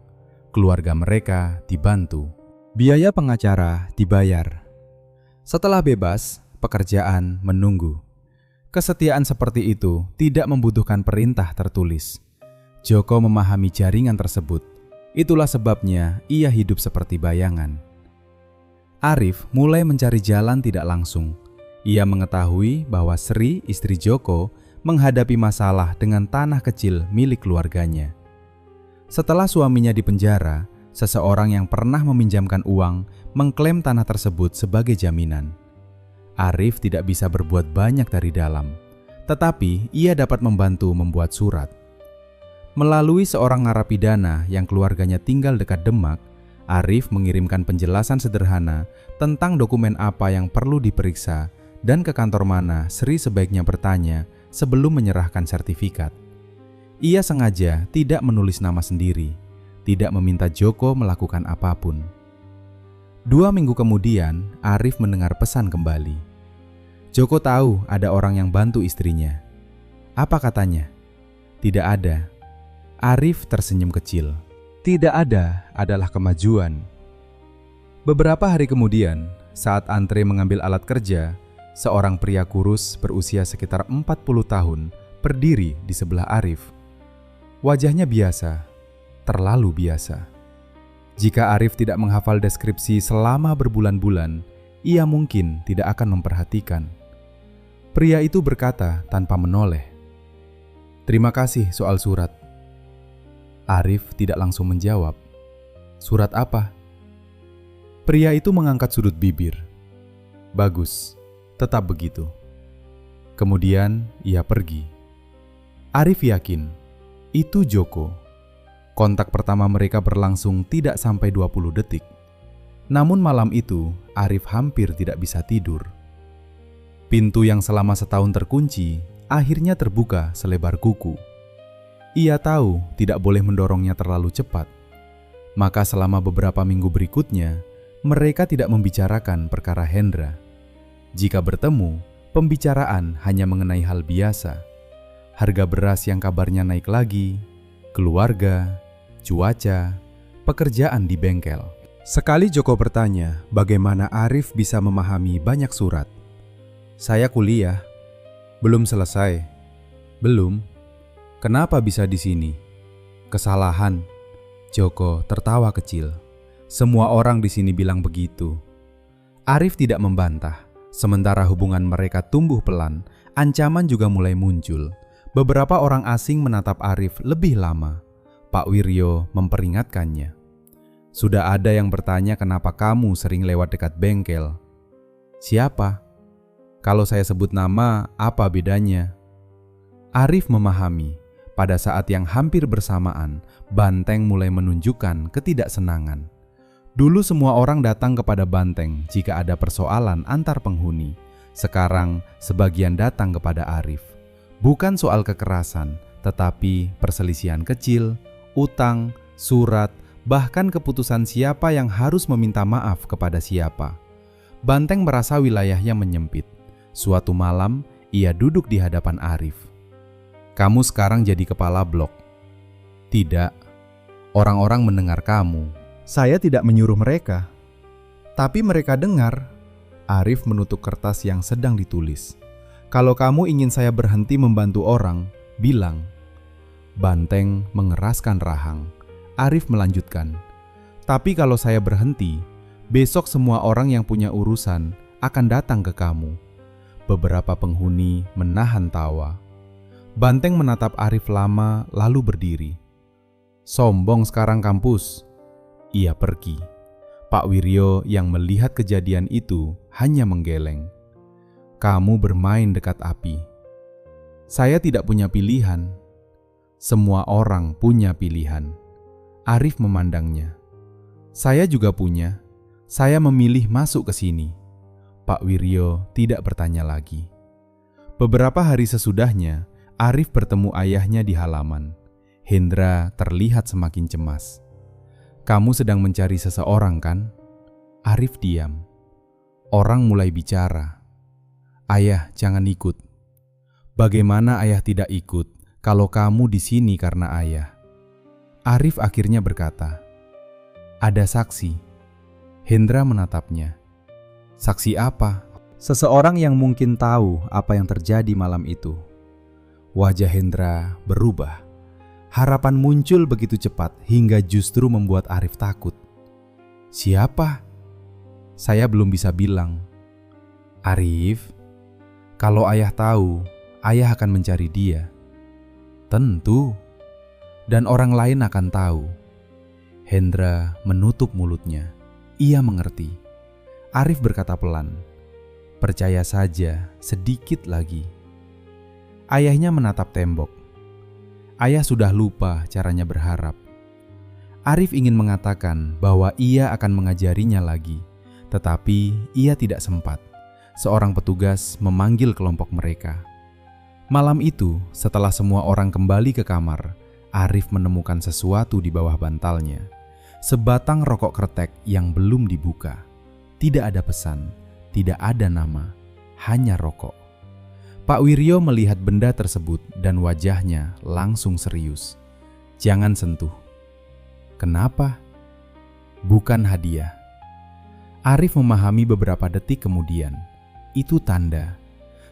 Keluarga mereka dibantu. Biaya pengacara dibayar. Setelah bebas, pekerjaan menunggu. Kesetiaan seperti itu tidak membutuhkan perintah tertulis. Joko memahami jaringan tersebut. Itulah sebabnya ia hidup seperti bayangan. Arif mulai mencari jalan tidak langsung. Ia mengetahui bahwa Sri, istri Joko, menghadapi masalah dengan tanah kecil milik keluarganya. Setelah suaminya dipenjara, seseorang yang pernah meminjamkan uang mengklaim tanah tersebut sebagai jaminan. Arif tidak bisa berbuat banyak dari dalam, tetapi ia dapat membantu membuat surat. Melalui seorang narapidana yang keluarganya tinggal dekat Demak, Arif mengirimkan penjelasan sederhana tentang dokumen apa yang perlu diperiksa dan ke kantor mana Sri sebaiknya bertanya sebelum menyerahkan sertifikat. Ia sengaja tidak menulis nama sendiri, tidak meminta Joko melakukan apapun. 2 minggu kemudian, Arif mendengar pesan kembali. Joko tahu ada orang yang bantu istrinya. Apa katanya? Tidak ada. Arif tersenyum kecil. Tidak ada adalah kemajuan. Beberapa hari kemudian, saat antre mengambil alat kerja, seorang pria kurus berusia sekitar 40 tahun berdiri di sebelah Arif. Wajahnya biasa, terlalu biasa. Jika Arif tidak menghafal deskripsi selama berbulan-bulan, ia mungkin tidak akan memperhatikan. Pria itu berkata tanpa menoleh, "Terima kasih soal surat." Arif tidak langsung menjawab. "Surat apa?" Pria itu mengangkat sudut bibir. "Bagus. Tetap begitu." Kemudian ia pergi. Arif yakin itu Joko. Kontak pertama mereka berlangsung tidak sampai 20 detik. Namun malam itu, Arif hampir tidak bisa tidur. Pintu yang selama setahun terkunci, akhirnya terbuka selebar kuku. Ia tahu tidak boleh mendorongnya terlalu cepat. Maka selama beberapa minggu berikutnya, mereka tidak membicarakan perkara Hendra. Jika bertemu, pembicaraan hanya mengenai hal biasa. Harga beras yang kabarnya naik lagi, keluarga, cuaca, pekerjaan di bengkel. Sekali Joko bertanya bagaimana Arif bisa memahami banyak surat. "Saya kuliah." "Belum selesai?" "Belum." "Kenapa bisa di sini?" "Kesalahan." Joko tertawa kecil. Semua orang di sini bilang begitu. Arif tidak membantah. Sementara hubungan mereka tumbuh pelan, ancaman juga mulai muncul. Beberapa orang asing menatap Arif lebih lama. Pak Wiryo memperingatkannya. "Sudah ada yang bertanya kenapa kamu sering lewat dekat bengkel." "Siapa?" "Kalau saya sebut nama, apa bedanya?" Arif memahami. Pada saat yang hampir bersamaan, Banteng mulai menunjukkan ketidaksenangan. Dulu semua orang datang kepada Banteng jika ada persoalan antar penghuni. Sekarang sebagian datang kepada Arif. Bukan soal kekerasan, tetapi perselisihan kecil, utang, surat, bahkan keputusan siapa yang harus meminta maaf kepada siapa. Banteng merasa wilayahnya menyempit. Suatu malam, ia duduk di hadapan Arif. "Kamu sekarang jadi kepala blok." "Tidak, orang-orang mendengar kamu." "Saya tidak menyuruh mereka." "Tapi mereka dengar." Arif menutup kertas yang sedang ditulis. "Kalau kamu ingin saya berhenti membantu orang, bilang." Banteng mengeraskan rahang. Arif melanjutkan, "Tapi kalau saya berhenti, besok semua orang yang punya urusan akan datang ke kamu." Beberapa penghuni menahan tawa. Banteng menatap Arif lama lalu berdiri. "Sombong sekarang kampus." Ia pergi. Pak Wiryo yang melihat kejadian itu hanya menggeleng. "Kamu bermain dekat api." "Saya tidak punya pilihan." "Semua orang punya pilihan." Arif memandangnya. "Saya juga punya. Saya memilih masuk ke sini." Pak Wiryo tidak bertanya lagi. Beberapa hari sesudahnya, Arif bertemu ayahnya di halaman. Hendra terlihat semakin cemas. "Kamu sedang mencari seseorang, kan?" Arif diam. Orang mulai bicara. "Ayah, jangan ikut." "Bagaimana ayah tidak ikut kalau kamu di sini karena ayah?" Arif akhirnya berkata, "Ada saksi." Hendra menatapnya. "Saksi apa?" "Seseorang yang mungkin tahu apa yang terjadi malam itu." Wajah Hendra berubah. Harapan muncul begitu cepat hingga justru membuat Arif takut. "Siapa?" "Saya belum bisa bilang." "Arif, kalau ayah tahu, ayah akan mencari dia." "Tentu. Dan orang lain akan tahu." Hendra menutup mulutnya. Ia mengerti. Arif berkata pelan, "Percaya saja, sedikit lagi." Ayahnya menatap tembok. Ayah sudah lupa caranya berharap. Arif ingin mengatakan bahwa ia akan mengajarinya lagi, tetapi ia tidak sempat. Seorang petugas memanggil kelompok mereka. Malam itu, setelah semua orang kembali ke kamar, Arif menemukan sesuatu di bawah bantalnya. Sebatang rokok kretek yang belum dibuka. Tidak ada pesan, tidak ada nama, hanya rokok. Pak Wiryo melihat benda tersebut dan wajahnya langsung serius. "Jangan sentuh." "Kenapa?" "Bukan hadiah." Arif memahami beberapa detik kemudian. Itu tanda.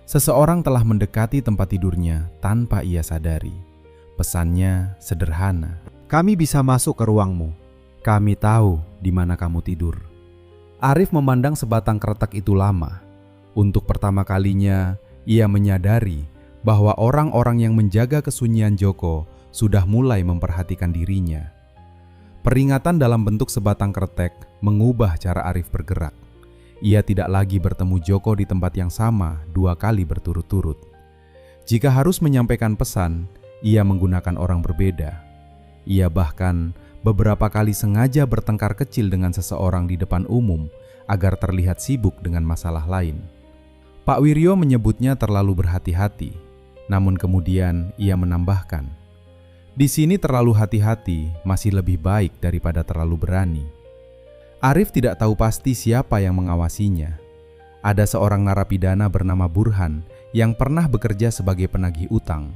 Seseorang telah mendekati tempat tidurnya tanpa ia sadari. Pesannya sederhana. "Kami bisa masuk ke ruangmu. Kami tahu di mana kamu tidur." Arif memandang sebatang kretek itu lama. Untuk pertama kalinya, ia menyadari bahwa orang-orang yang menjaga kesunyian Joko sudah mulai memperhatikan dirinya. Peringatan dalam bentuk sebatang kretek mengubah cara Arif bergerak. Ia tidak lagi bertemu Joko di tempat yang sama 2 kali berturut-turut. Jika harus menyampaikan pesan, ia menggunakan orang berbeda. Ia bahkan beberapa kali sengaja bertengkar kecil dengan seseorang di depan umum agar terlihat sibuk dengan masalah lain. Pak Wiryo menyebutnya terlalu berhati-hati, namun kemudian ia menambahkan, "Di sini terlalu hati-hati masih lebih baik daripada terlalu berani." Arif tidak tahu pasti siapa yang mengawasinya. Ada seorang narapidana bernama Burhan yang pernah bekerja sebagai penagih utang.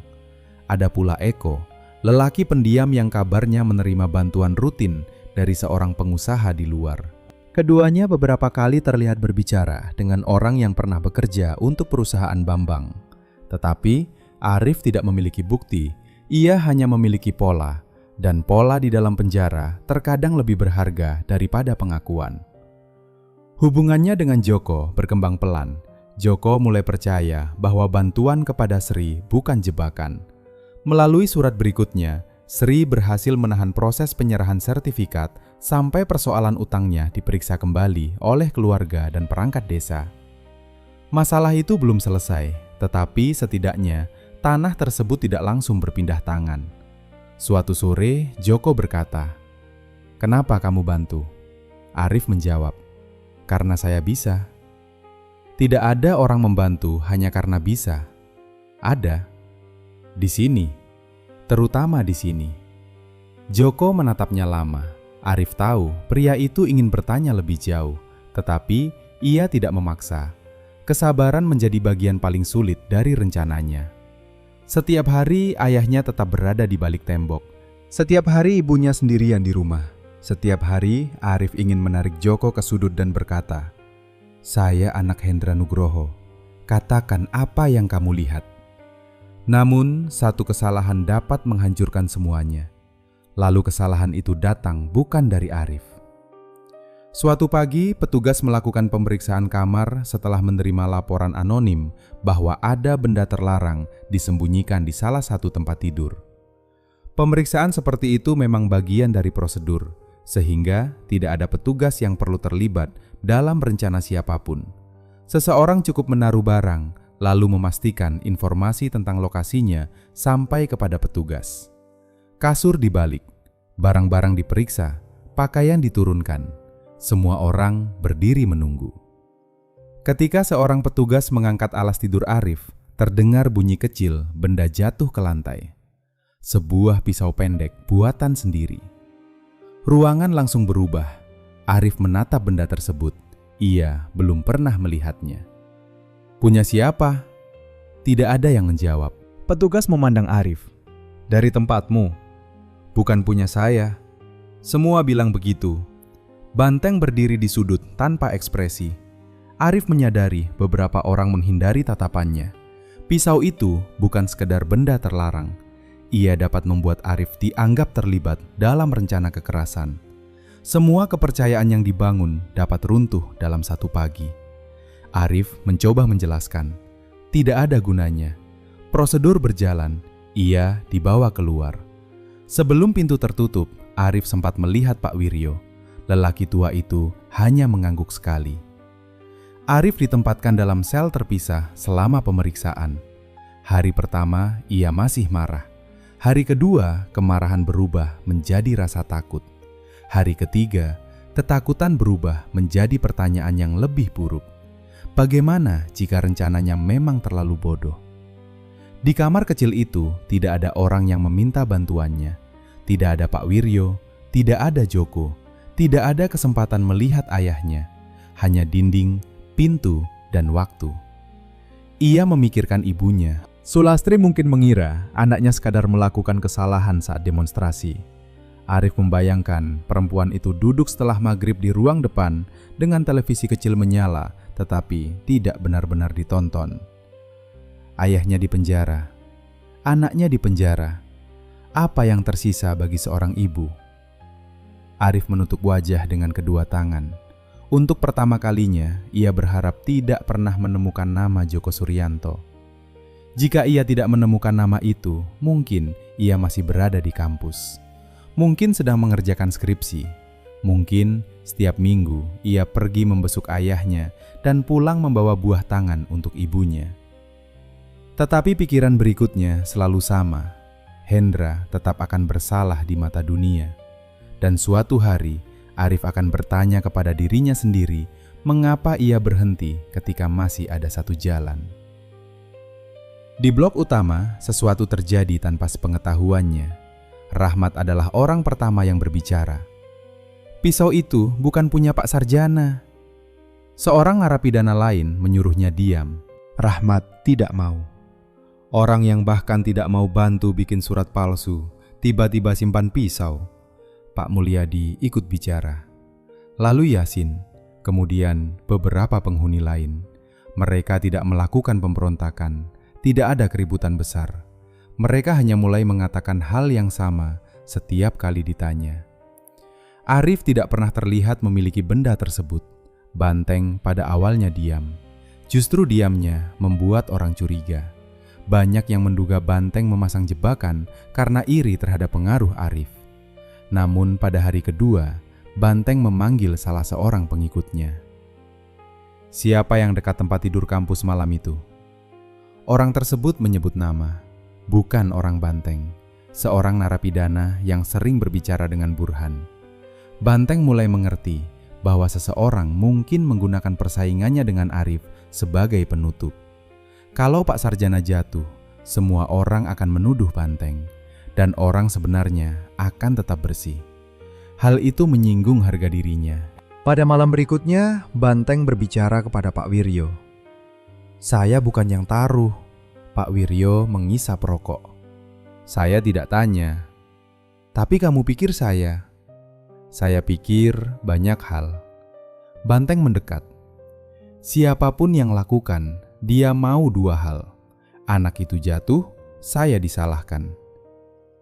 Ada pula Eko, lelaki pendiam yang kabarnya menerima bantuan rutin dari seorang pengusaha di luar. Keduanya beberapa kali terlihat berbicara dengan orang yang pernah bekerja untuk perusahaan Bambang. Tetapi Arif tidak memiliki bukti, ia hanya memiliki pola, dan pola di dalam penjara terkadang lebih berharga daripada pengakuan. Hubungannya dengan Joko berkembang pelan. Joko mulai percaya bahwa bantuan kepada Sri bukan jebakan. Melalui surat berikutnya, Sri berhasil menahan proses penyerahan sertifikat sampai persoalan utangnya diperiksa kembali oleh keluarga dan perangkat desa. Masalah itu belum selesai, tetapi setidaknya tanah tersebut tidak langsung berpindah tangan. Suatu sore, Joko berkata, "Kenapa kamu bantu?" Arif menjawab, "Karena saya bisa." Tidak ada orang membantu hanya karena bisa. Ada. Di sini. Terutama di sini. Joko menatapnya lama. Arif tahu pria itu ingin bertanya lebih jauh, tetapi ia tidak memaksa. Kesabaran menjadi bagian paling sulit dari rencananya. Setiap hari ayahnya tetap berada di balik tembok. Setiap hari ibunya sendirian di rumah. Setiap hari Arif ingin menarik Joko ke sudut dan berkata, "Saya anak Hendra Nugroho. Katakan apa yang kamu lihat." Namun, satu kesalahan dapat menghancurkan semuanya. Lalu kesalahan itu datang bukan dari Arif. Suatu pagi, petugas melakukan pemeriksaan kamar setelah menerima laporan anonim bahwa ada benda terlarang disembunyikan di salah satu tempat tidur. Pemeriksaan seperti itu memang bagian dari prosedur, sehingga tidak ada petugas yang perlu terlibat dalam rencana siapapun. Seseorang cukup menaruh barang, lalu memastikan informasi tentang lokasinya sampai kepada petugas. Kasur dibalik, barang-barang diperiksa, pakaian diturunkan. Semua orang berdiri menunggu. Ketika seorang petugas mengangkat alas tidur Arif, terdengar bunyi kecil, benda jatuh ke lantai. Sebuah pisau pendek buatan sendiri. Ruangan langsung berubah. Arif menatap benda tersebut. Ia belum pernah melihatnya. "Punya siapa?" Tidak ada yang menjawab. Petugas memandang Arif. "Dari tempatmu." "Bukan punya saya." Semua bilang begitu. Banteng berdiri di sudut tanpa ekspresi. Arif menyadari beberapa orang menghindari tatapannya. Pisau itu bukan sekedar benda terlarang. Ia dapat membuat Arif dianggap terlibat dalam rencana kekerasan. Semua kepercayaan yang dibangun dapat runtuh dalam satu pagi. Arif mencoba menjelaskan. Tidak ada gunanya. Prosedur berjalan, ia dibawa keluar. Sebelum pintu tertutup, Arif sempat melihat Pak Wiryo. Lelaki tua itu hanya mengangguk sekali. Arif ditempatkan dalam sel terpisah selama pemeriksaan. Hari pertama, ia masih marah. Hari kedua, kemarahan berubah menjadi rasa takut. Hari ketiga, ketakutan berubah menjadi pertanyaan yang lebih buruk. Bagaimana jika rencananya memang terlalu bodoh? Di kamar kecil itu tidak ada orang yang meminta bantuannya. Tidak ada Pak Wiryo, tidak ada Joko, tidak ada kesempatan melihat ayahnya. Hanya dinding, pintu, dan waktu. Ia memikirkan ibunya. Sulastri mungkin mengira anaknya sekadar melakukan kesalahan saat demonstrasi. Arif membayangkan perempuan itu duduk setelah maghrib di ruang depan dengan televisi kecil menyala, tetapi tidak benar-benar ditonton. Ayahnya di penjara, anaknya di penjara. Apa yang tersisa bagi seorang ibu? Arif menutup wajah dengan kedua tangan. Untuk pertama kalinya, ia berharap tidak pernah menemukan nama Joko Suryanto. Jika ia tidak menemukan nama itu, mungkin ia masih berada di kampus. Mungkin sedang mengerjakan skripsi. Mungkin setiap minggu ia pergi membesuk ayahnya dan pulang membawa buah tangan untuk ibunya. Tetapi pikiran berikutnya selalu sama. Hendra tetap akan bersalah di mata dunia. Dan suatu hari, Arif akan bertanya kepada dirinya sendiri mengapa ia berhenti ketika masih ada satu jalan. Di blok utama, sesuatu terjadi tanpa sepengetahuannya. Rahmat adalah orang pertama yang berbicara. Pisau itu bukan punya Pak Sarjana. Seorang narapidana lain menyuruhnya diam. Rahmat tidak mau. Orang yang bahkan tidak mau bantu bikin surat palsu, tiba-tiba simpan pisau. Pak Mulyadi ikut bicara. Lalu Yasin, kemudian beberapa penghuni lain. Mereka tidak melakukan pemberontakan, tidak ada keributan besar. Mereka hanya mulai mengatakan hal yang sama setiap kali ditanya. Arif tidak pernah terlihat memiliki benda tersebut. Banteng pada awalnya diam. Justru diamnya membuat orang curiga. Banyak yang menduga Banteng memasang jebakan karena iri terhadap pengaruh Arif. Namun pada hari kedua, Banteng memanggil salah seorang pengikutnya. Siapa yang dekat tempat tidur kampus malam itu? Orang tersebut menyebut nama, bukan orang Banteng, seorang narapidana yang sering berbicara dengan Burhan. Banteng mulai mengerti bahwa seseorang mungkin menggunakan persaingannya dengan Arif sebagai penutup. Kalau Pak Sarjana jatuh, semua orang akan menuduh Banteng, dan orang sebenarnya akan tetap bersih. Hal itu menyinggung harga dirinya. Pada malam berikutnya, Banteng berbicara kepada Pak Wiryo. Saya bukan yang taruh. Pak Wiryo mengisap rokok. Saya tidak tanya. Tapi kamu pikir saya? Saya pikir banyak hal. Banteng mendekat. Siapapun yang lakukan, dia mau dua hal. Anak itu jatuh, saya disalahkan.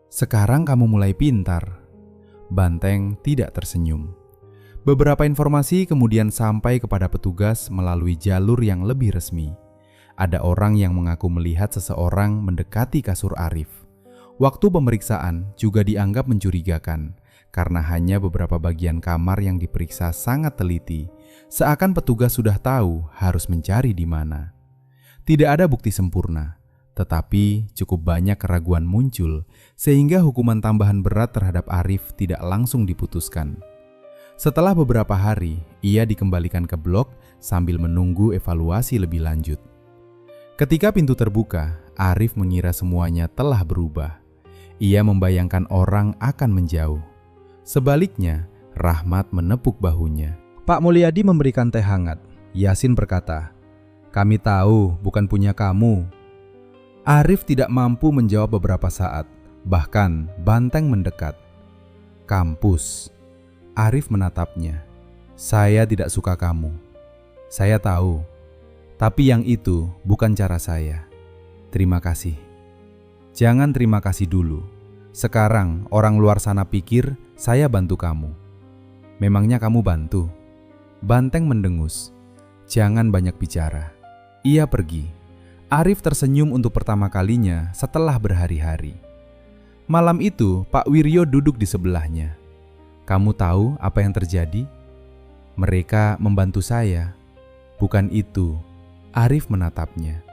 Sekarang kamu mulai pintar. Banteng tidak tersenyum. Beberapa informasi kemudian sampai kepada petugas melalui jalur yang lebih resmi. Ada orang yang mengaku melihat seseorang mendekati kasur Arif. Waktu pemeriksaan juga dianggap mencurigakan karena hanya beberapa bagian kamar yang diperiksa sangat teliti, seakan petugas sudah tahu harus mencari di mana. Tidak ada bukti sempurna. Tetapi cukup banyak keraguan muncul sehingga hukuman tambahan berat terhadap Arif tidak langsung diputuskan. Setelah beberapa hari, ia dikembalikan ke blok sambil menunggu evaluasi lebih lanjut. Ketika pintu terbuka, Arif mengira semuanya telah berubah. Ia membayangkan orang akan menjauh. Sebaliknya, Rahmat menepuk bahunya. Pak Mulyadi memberikan teh hangat. Yasin berkata, "Kami tahu bukan punya kamu." Arif tidak mampu menjawab beberapa saat, bahkan Banteng mendekat. "Kampus." Arif menatapnya. "Saya tidak suka kamu. Saya tahu, tapi yang itu bukan cara saya. Terima kasih." "Jangan terima kasih dulu. Sekarang orang luar sana pikir saya bantu kamu." "Memangnya kamu bantu?" Banteng mendengus. "Jangan banyak bicara." Ia pergi. Arif tersenyum untuk pertama kalinya setelah berhari-hari. Malam itu, Pak Wiryo duduk di sebelahnya. "Kamu tahu apa yang terjadi? Mereka membantu saya." "Bukan itu." Arif menatapnya.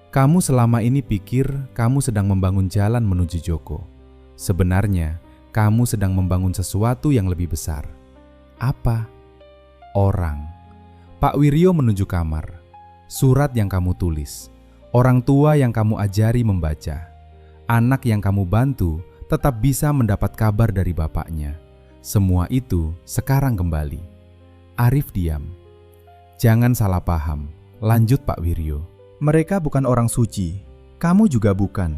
"Kamu selama ini pikir kamu sedang membangun jalan menuju Joko. Sebenarnya, kamu sedang membangun sesuatu yang lebih besar." "Apa?" "Orang." Pak Wiryo menunjuk kamar. "Surat yang kamu tulis. Orang tua yang kamu ajari membaca. Anak yang kamu bantu tetap bisa mendapat kabar dari bapaknya. Semua itu sekarang kembali." Arif diam. "Jangan salah paham," lanjut Pak Wiryo. "Mereka bukan orang suci. Kamu juga bukan.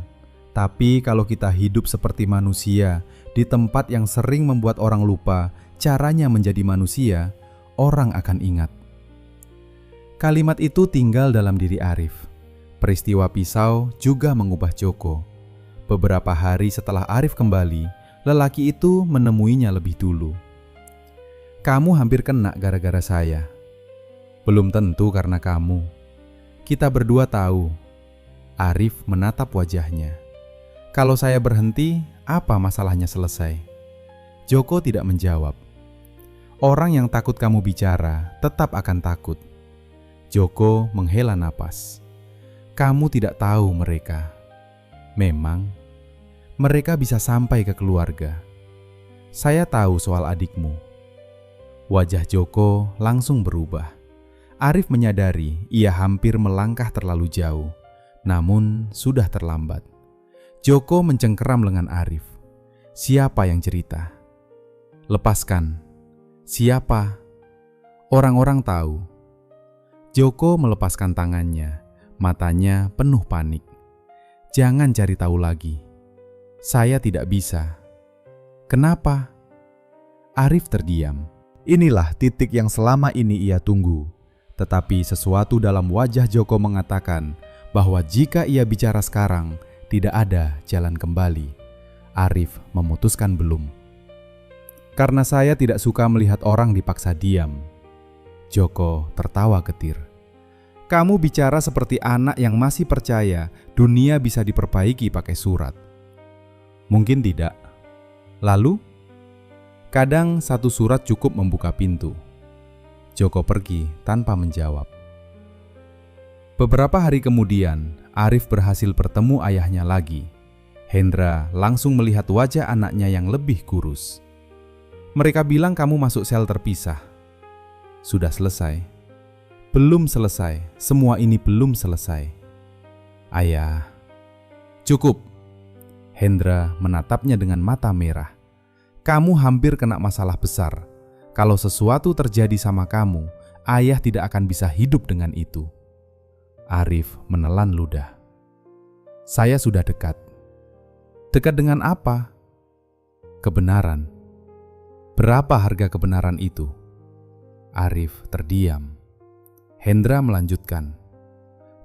Tapi kalau kita hidup seperti manusia di tempat yang sering membuat orang lupa caranya menjadi manusia, orang akan ingat." Kalimat itu tinggal dalam diri Arif. Peristiwa pisau juga mengubah Joko. Beberapa hari setelah Arif kembali, lelaki itu menemuinya lebih dulu. "Kamu hampir kena gara-gara saya." "Belum tentu karena kamu. Kita berdua tahu." Arif menatap wajahnya. "Kalau saya berhenti, apa masalahnya selesai?" Joko tidak menjawab. "Orang yang takut kamu bicara tetap akan takut." Joko menghela napas. "Kamu tidak tahu mereka. Memang, mereka bisa sampai ke keluarga. Saya tahu soal adikmu." Wajah Joko langsung berubah. Arif menyadari ia hampir melangkah terlalu jauh, namun sudah terlambat. Joko mencengkeram lengan Arif. "Siapa yang cerita? Lepaskan. Siapa? Orang-orang tahu." Joko melepaskan tangannya, matanya penuh panik. "Jangan cari tahu lagi. Saya tidak bisa." "Kenapa?" Arif terdiam. Inilah titik yang selama ini ia tunggu. Tetapi sesuatu dalam wajah Joko mengatakan bahwa jika ia bicara sekarang, tidak ada jalan kembali. Arif memutuskan belum. "Karena saya tidak suka melihat orang dipaksa diam." Joko tertawa getir. "Kamu bicara seperti anak yang masih percaya dunia bisa diperbaiki pakai surat." "Mungkin tidak." "Lalu?" "Kadang satu surat cukup membuka pintu." Joko pergi tanpa menjawab. Beberapa hari kemudian, Arif berhasil bertemu ayahnya lagi. Hendra langsung melihat wajah anaknya yang lebih kurus. "Mereka bilang kamu masuk sel terpisah." "Sudah selesai." "Belum selesai, semua ini belum selesai." "Ayah." "Cukup." Hendra menatapnya dengan mata merah. "Kamu hampir kena masalah besar. Kalau sesuatu terjadi sama kamu, ayah tidak akan bisa hidup dengan itu." Arif menelan ludah. "Saya sudah dekat." "Dekat dengan apa?" "Kebenaran." "Berapa harga kebenaran itu?" Arif terdiam. Hendra melanjutkan,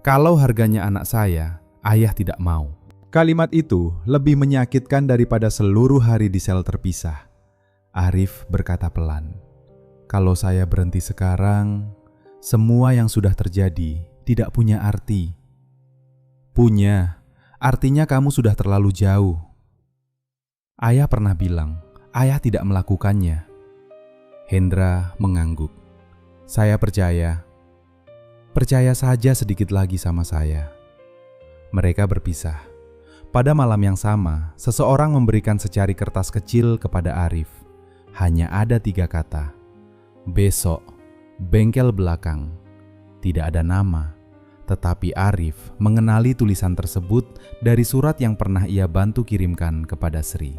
"Kalau harganya anak saya, ayah tidak mau." Kalimat itu lebih menyakitkan daripada seluruh hari di sel terpisah. Arif berkata pelan, "Kalau saya berhenti sekarang, semua yang sudah terjadi tidak punya arti." "Punya, artinya kamu sudah terlalu jauh." "Ayah pernah bilang, ayah tidak melakukannya." Hendra mengangguk. "Saya percaya. Percaya saja sedikit lagi sama saya." Mereka berpisah. Pada malam yang sama, seseorang memberikan secari kertas kecil kepada Arif. Hanya ada 3 kata. "Besok, bengkel belakang." Tidak ada nama, tetapi Arif mengenali tulisan tersebut dari surat yang pernah ia bantu kirimkan kepada Sri.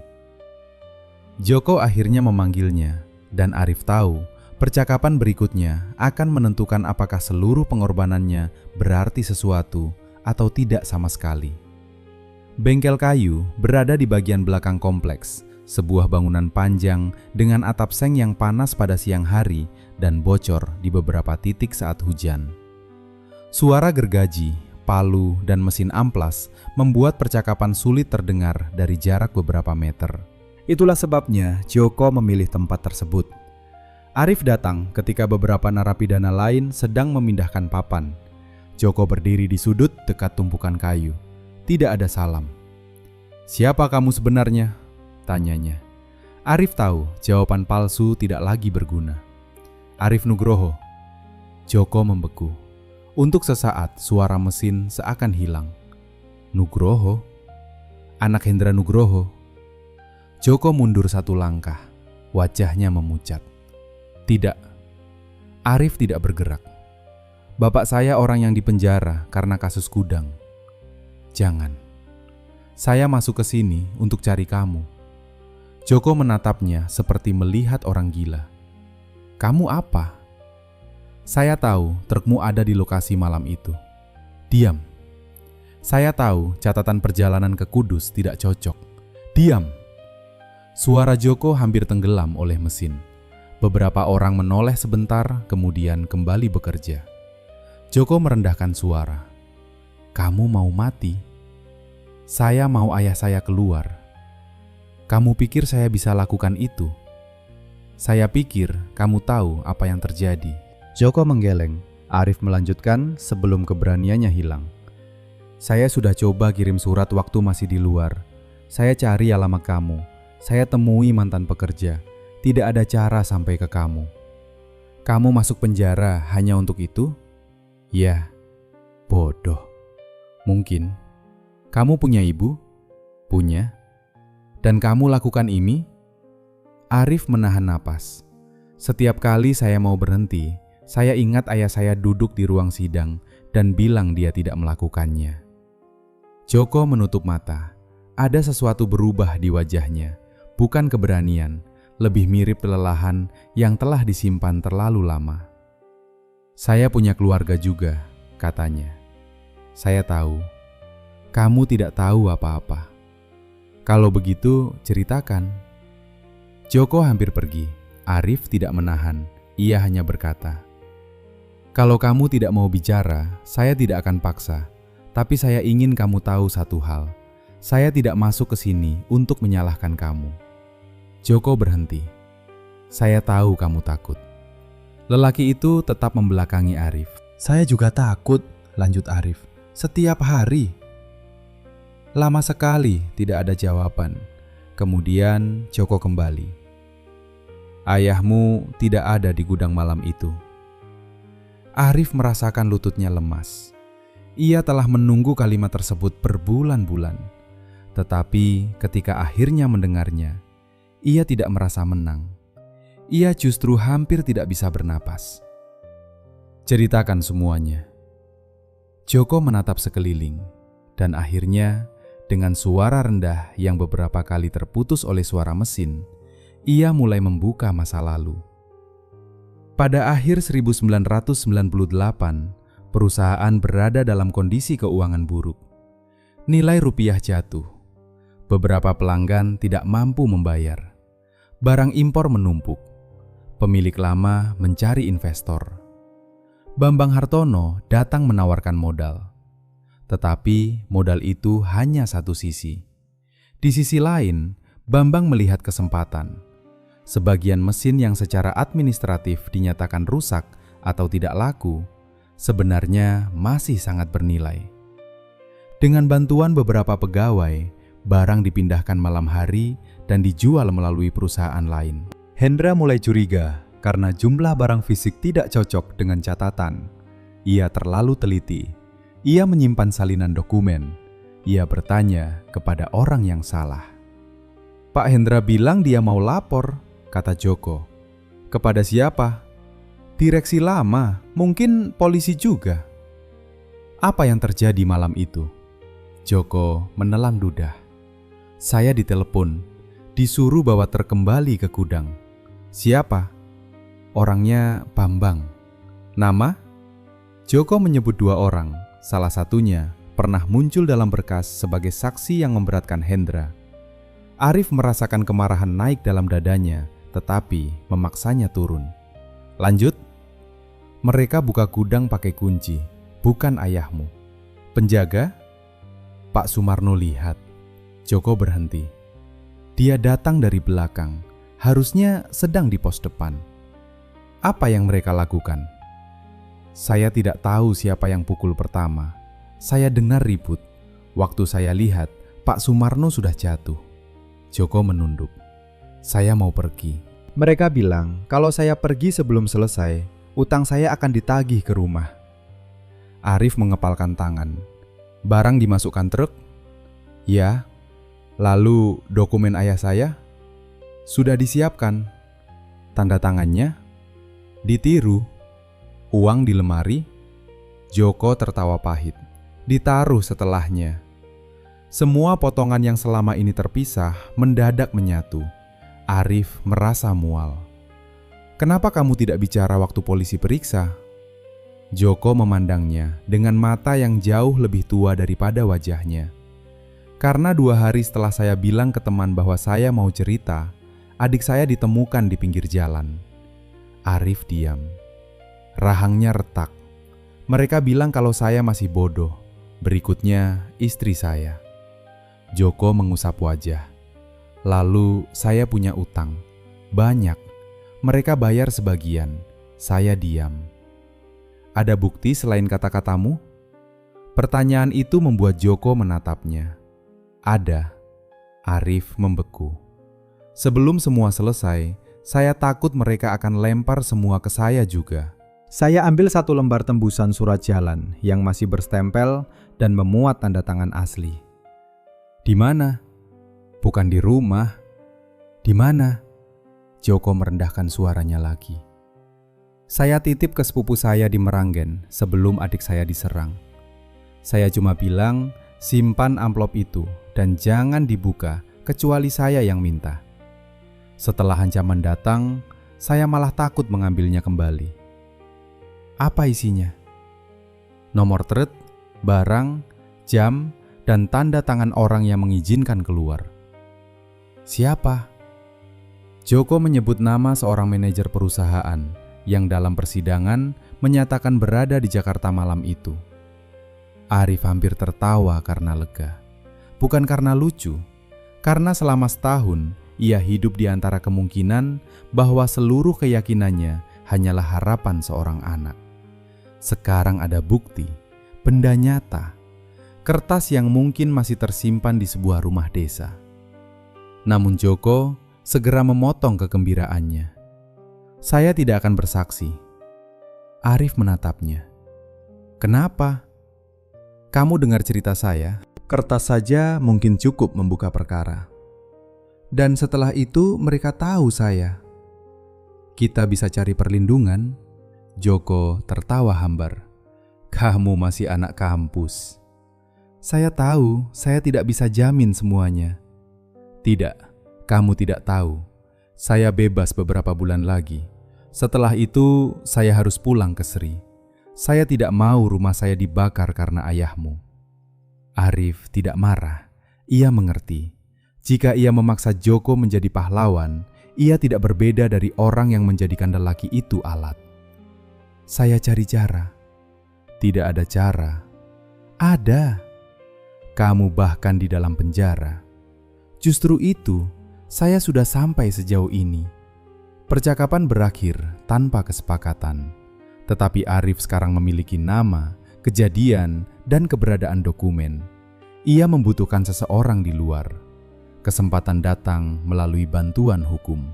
Joko akhirnya memanggilnya, dan Arif tahu percakapan berikutnya akan menentukan apakah seluruh pengorbanannya berarti sesuatu atau tidak sama sekali. Bengkel kayu berada di bagian belakang kompleks, sebuah bangunan panjang dengan atap seng yang panas pada siang hari dan bocor di beberapa titik saat hujan. Suara gergaji, palu, dan mesin amplas membuat percakapan sulit terdengar dari jarak beberapa meter. Itulah sebabnya Joko memilih tempat tersebut. Arif datang ketika beberapa narapidana lain sedang memindahkan papan. Joko berdiri di sudut dekat tumpukan kayu. Tidak ada salam. "Siapa kamu sebenarnya?" tanyanya. Arif tahu jawaban palsu tidak lagi berguna. "Arif Nugroho." Joko membeku. Untuk sesaat suara mesin seakan hilang. "Nugroho? Anak Hendra Nugroho?" Joko mundur 1 langkah. Wajahnya memucat. "Tidak." Arif tidak bergerak. "Bapak saya orang yang dipenjara karena kasus Kudang." "Jangan. Saya masuk ke sini untuk cari kamu." Joko menatapnya seperti melihat orang gila. "Kamu apa?" "Saya tahu trukmu ada di lokasi malam itu." "Diam." "Saya tahu catatan perjalanan ke Kudus tidak cocok." "Diam." Suara Joko hampir tenggelam oleh mesin. Beberapa orang menoleh sebentar, kemudian kembali bekerja. Joko merendahkan suara. "Kamu mau mati? Saya mau ayah saya keluar. Kamu pikir saya bisa lakukan itu? Saya pikir kamu tahu apa yang terjadi." Joko menggeleng. Arif melanjutkan sebelum keberaniannya hilang. "Saya sudah coba kirim surat waktu masih di luar. Saya cari alamat kamu. Saya temui mantan pekerja. Tidak ada cara sampai ke kamu. Kamu masuk penjara hanya untuk itu?" "Ya." "Bodoh." "Mungkin. Kamu punya ibu?" "Punya." "Dan kamu lakukan ini?" Arif menahan napas. Setiap kali saya mau berhenti, saya ingat ayah saya duduk di ruang sidang dan bilang dia tidak melakukannya. Joko menutup mata. Ada sesuatu berubah di wajahnya, bukan keberanian, lebih mirip kelelahan yang telah disimpan terlalu lama. Saya punya keluarga juga, katanya. Saya tahu. Kamu tidak tahu apa-apa. Kalau begitu, ceritakan. Joko hampir pergi. Arif tidak menahan. Ia hanya berkata, "Kalau kamu tidak mau bicara, saya tidak akan paksa. Tapi saya ingin kamu tahu satu hal. Saya tidak masuk ke sini untuk menyalahkan kamu." Joko berhenti. "Saya tahu kamu takut." Lelaki itu tetap membelakangi Arif. "Saya juga takut," lanjut Arif. "Setiap hari." Lama sekali tidak ada jawaban. Kemudian Joko kembali. "Ayahmu tidak ada di gudang malam itu." Arif merasakan lututnya lemas. Ia telah menunggu kalimat tersebut berbulan-bulan. Tetapi ketika akhirnya mendengarnya, ia tidak merasa menang. Ia justru hampir tidak bisa bernapas. "Ceritakan semuanya." Joko menatap sekeliling, dan akhirnya dengan suara rendah yang beberapa kali terputus oleh suara mesin, ia mulai membuka masa lalu. Pada akhir 1998, perusahaan berada dalam kondisi keuangan buruk. Nilai rupiah jatuh. Beberapa pelanggan tidak mampu membayar. Barang impor menumpuk. Pemilik lama mencari investor. Bambang Hartono datang menawarkan modal. Tetapi modal itu hanya satu sisi. Di sisi lain, Bambang melihat kesempatan. Sebagian mesin yang secara administratif dinyatakan rusak atau tidak laku, sebenarnya masih sangat bernilai. Dengan bantuan beberapa pegawai, barang dipindahkan malam hari dan dijual melalui perusahaan lain. Hendra mulai curiga karena jumlah barang fisik tidak cocok dengan catatan. Ia terlalu teliti. Ia menyimpan salinan dokumen. Ia bertanya kepada orang yang salah. "Pak Hendra bilang dia mau lapor," kata Joko. "Kepada siapa?" "Direksi lama, mungkin polisi juga." "Apa yang terjadi malam itu?" Joko menelan ludah. "Saya ditelepon, disuruh bawa truk kembali ke gudang." "Siapa?" "Orangnya Bambang." "Nama?" Joko menyebut 2 orang. Salah satunya pernah muncul dalam berkas sebagai saksi yang memberatkan Hendra. Arif merasakan kemarahan naik dalam dadanya, tetapi memaksanya turun. "Lanjut." "Mereka buka gudang pakai kunci, bukan ayahmu." "Penjaga?" "Pak Sumarno lihat." Joko berhenti. Dia datang dari belakang, harusnya sedang di pos depan. "Apa yang mereka lakukan?" "Saya tidak tahu siapa yang pukul pertama. Saya dengar ribut. Waktu saya lihat, Pak Sumarno sudah jatuh." Joko menunduk. "Saya mau pergi." "Mereka bilang kalau saya pergi sebelum selesai, utang saya akan ditagih ke rumah." Arif mengepalkan tangan. "Barang dimasukkan truk?" "Ya." "Lalu dokumen ayah saya?" "Sudah disiapkan." "Tanda tangannya?" "Ditiru." "Uang di lemari?" Joko tertawa pahit. "Ditaruh setelahnya." Semua potongan yang selama ini terpisah mendadak menyatu. Arif merasa mual. "Kenapa kamu tidak bicara waktu polisi periksa?" Joko memandangnya dengan mata yang jauh lebih tua daripada wajahnya. "Karena 2 hari setelah saya bilang ke teman bahwa saya mau cerita, adik saya ditemukan di pinggir jalan." Arif diam. Rahangnya retak. "Mereka bilang kalau saya masih bodoh. Berikutnya istri saya." Joko mengusap wajah. "Lalu saya punya utang. Banyak. Mereka bayar sebagian. Saya diam." "Ada bukti selain kata-katamu?" Pertanyaan itu membuat Joko menatapnya. "Ada." Arif membeku. "Sebelum semua selesai, saya takut mereka akan lempar semua ke saya juga." Saya ambil 1 lembar tembusan surat jalan yang masih berstempel dan memuat tanda tangan asli. "Di mana?" "Bukan di rumah." "Di mana?" Joko merendahkan suaranya lagi. Saya titip ke sepupu saya di Meranggen sebelum adik saya diserang. Saya cuma bilang, simpan amplop itu dan jangan dibuka kecuali saya yang minta. Setelah ancaman datang, saya malah takut mengambilnya kembali. Apa isinya? Nomor truk, barang, jam, dan tanda tangan orang yang mengizinkan keluar. Siapa? Joko menyebut nama seorang manajer perusahaan yang dalam persidangan menyatakan berada di Jakarta malam itu. Arif hampir tertawa karena lega. Bukan karena lucu, karena selama setahun ia hidup di antara kemungkinan bahwa seluruh keyakinannya hanyalah harapan seorang anak. Sekarang ada bukti, benda nyata, kertas yang mungkin masih tersimpan di sebuah rumah desa. Namun Joko segera memotong kegembiraannya. Saya tidak akan bersaksi. Arif menatapnya. Kenapa? Kamu dengar cerita saya, kertas saja mungkin cukup membuka perkara. Dan setelah itu mereka tahu saya. Kita bisa cari perlindungan. Joko tertawa hambar. Kamu masih anak kampus. Saya tahu saya tidak bisa jamin semuanya. Tidak, kamu tidak tahu. Saya bebas beberapa bulan lagi. Setelah itu, saya harus pulang ke Sri. Saya tidak mau rumah saya dibakar karena ayahmu. Arif tidak marah. Ia mengerti. Jika ia memaksa Joko menjadi pahlawan, ia tidak berbeda dari orang yang menjadikan lelaki itu alat. Saya cari cara. Tidak ada cara. Ada. Kamu bahkan di dalam penjara. Justru itu, saya sudah sampai sejauh ini. Percakapan berakhir tanpa kesepakatan. Tetapi Arif sekarang memiliki nama, kejadian, dan keberadaan dokumen. Ia membutuhkan seseorang di luar. Kesempatan datang melalui bantuan hukum.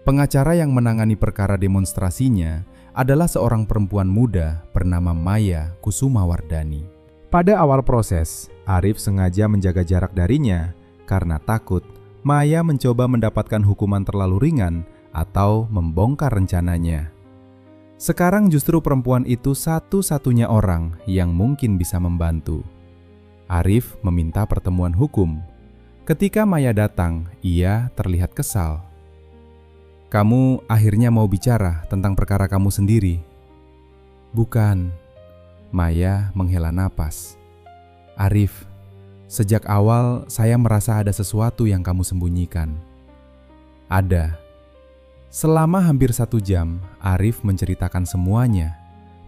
Pengacara yang menangani perkara demonstrasinya adalah seorang perempuan muda bernama Maya Kusumawardani. Pada awal proses, Arif sengaja menjaga jarak darinya karena takut Maya mencoba mendapatkan hukuman terlalu ringan atau membongkar rencananya. Sekarang justru perempuan itu satu-satunya orang yang mungkin bisa membantu. Arif meminta pertemuan hukum. Ketika Maya datang, ia terlihat kesal. Kamu akhirnya mau bicara tentang perkara kamu sendiri? Bukan. Maya menghela napas. Arif, sejak awal saya merasa ada sesuatu yang kamu sembunyikan. Ada. Selama hampir 1 jam, Arif menceritakan semuanya.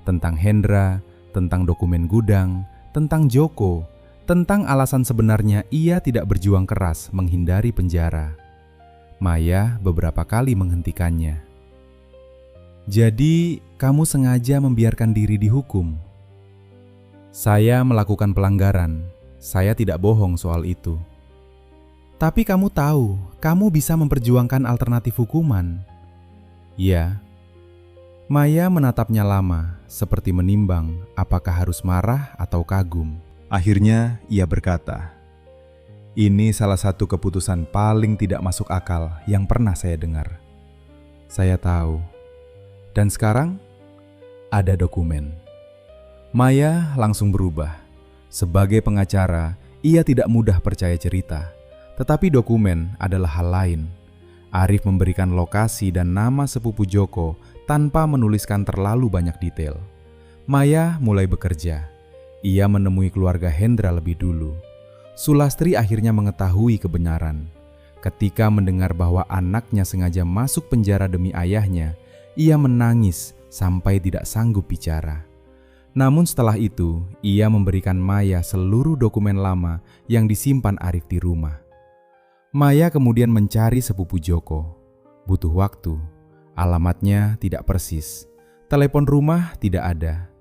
Tentang Hendra, tentang dokumen gudang, tentang Joko, tentang alasan sebenarnya ia tidak berjuang keras menghindari penjara. Maya beberapa kali menghentikannya. Jadi, kamu sengaja membiarkan diri dihukum? Saya melakukan pelanggaran. Saya tidak bohong soal itu. Tapi kamu tahu, kamu bisa memperjuangkan alternatif hukuman. Ya. Maya menatapnya lama, seperti menimbang apakah harus marah atau kagum. Akhirnya ia berkata, ini salah satu keputusan paling tidak masuk akal yang pernah saya dengar. Saya tahu. Dan sekarang, ada dokumen. Maya langsung berubah. Sebagai pengacara, ia tidak mudah percaya cerita. Tetapi dokumen adalah hal lain. Arif memberikan lokasi dan nama sepupu Joko tanpa menuliskan terlalu banyak detail. Maya mulai bekerja. Ia menemui keluarga Hendra lebih dulu. Sulastri akhirnya mengetahui kebenaran. Ketika mendengar bahwa anaknya sengaja masuk penjara demi ayahnya, ia menangis sampai tidak sanggup bicara. Namun setelah itu, ia memberikan Maya seluruh dokumen lama yang disimpan Arif di rumah. Maya kemudian mencari sepupu Joko. Butuh waktu. Alamatnya tidak persis. Telepon rumah tidak ada.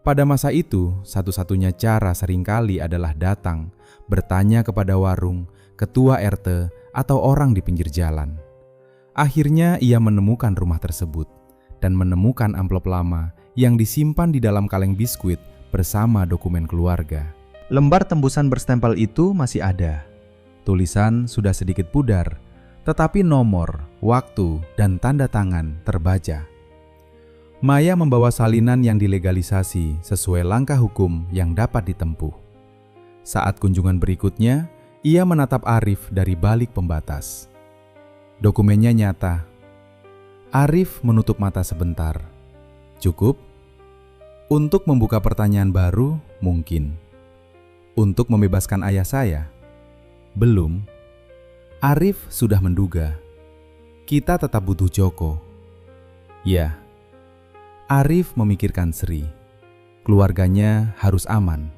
Pada masa itu, satu-satunya cara seringkali adalah datang, bertanya kepada warung, ketua RT, atau orang di pinggir jalan. Akhirnya ia menemukan rumah tersebut dan menemukan amplop lama yang disimpan di dalam kaleng biskuit bersama dokumen keluarga. Lembar tembusan berstempel itu masih ada. Tulisan sudah sedikit pudar, tetapi nomor, waktu, dan tanda tangan terbaca. Maya membawa salinan yang dilegalisasi sesuai langkah hukum yang dapat ditempuh. Saat kunjungan berikutnya, ia menatap Arif dari balik pembatas. Dokumennya nyata. Arif menutup mata sebentar. Cukup? Untuk membuka pertanyaan baru, mungkin. Untuk membebaskan ayah saya? Belum. Arif sudah menduga. Kita tetap butuh Joko. Ya. Arif memikirkan Sri. Keluarganya harus aman.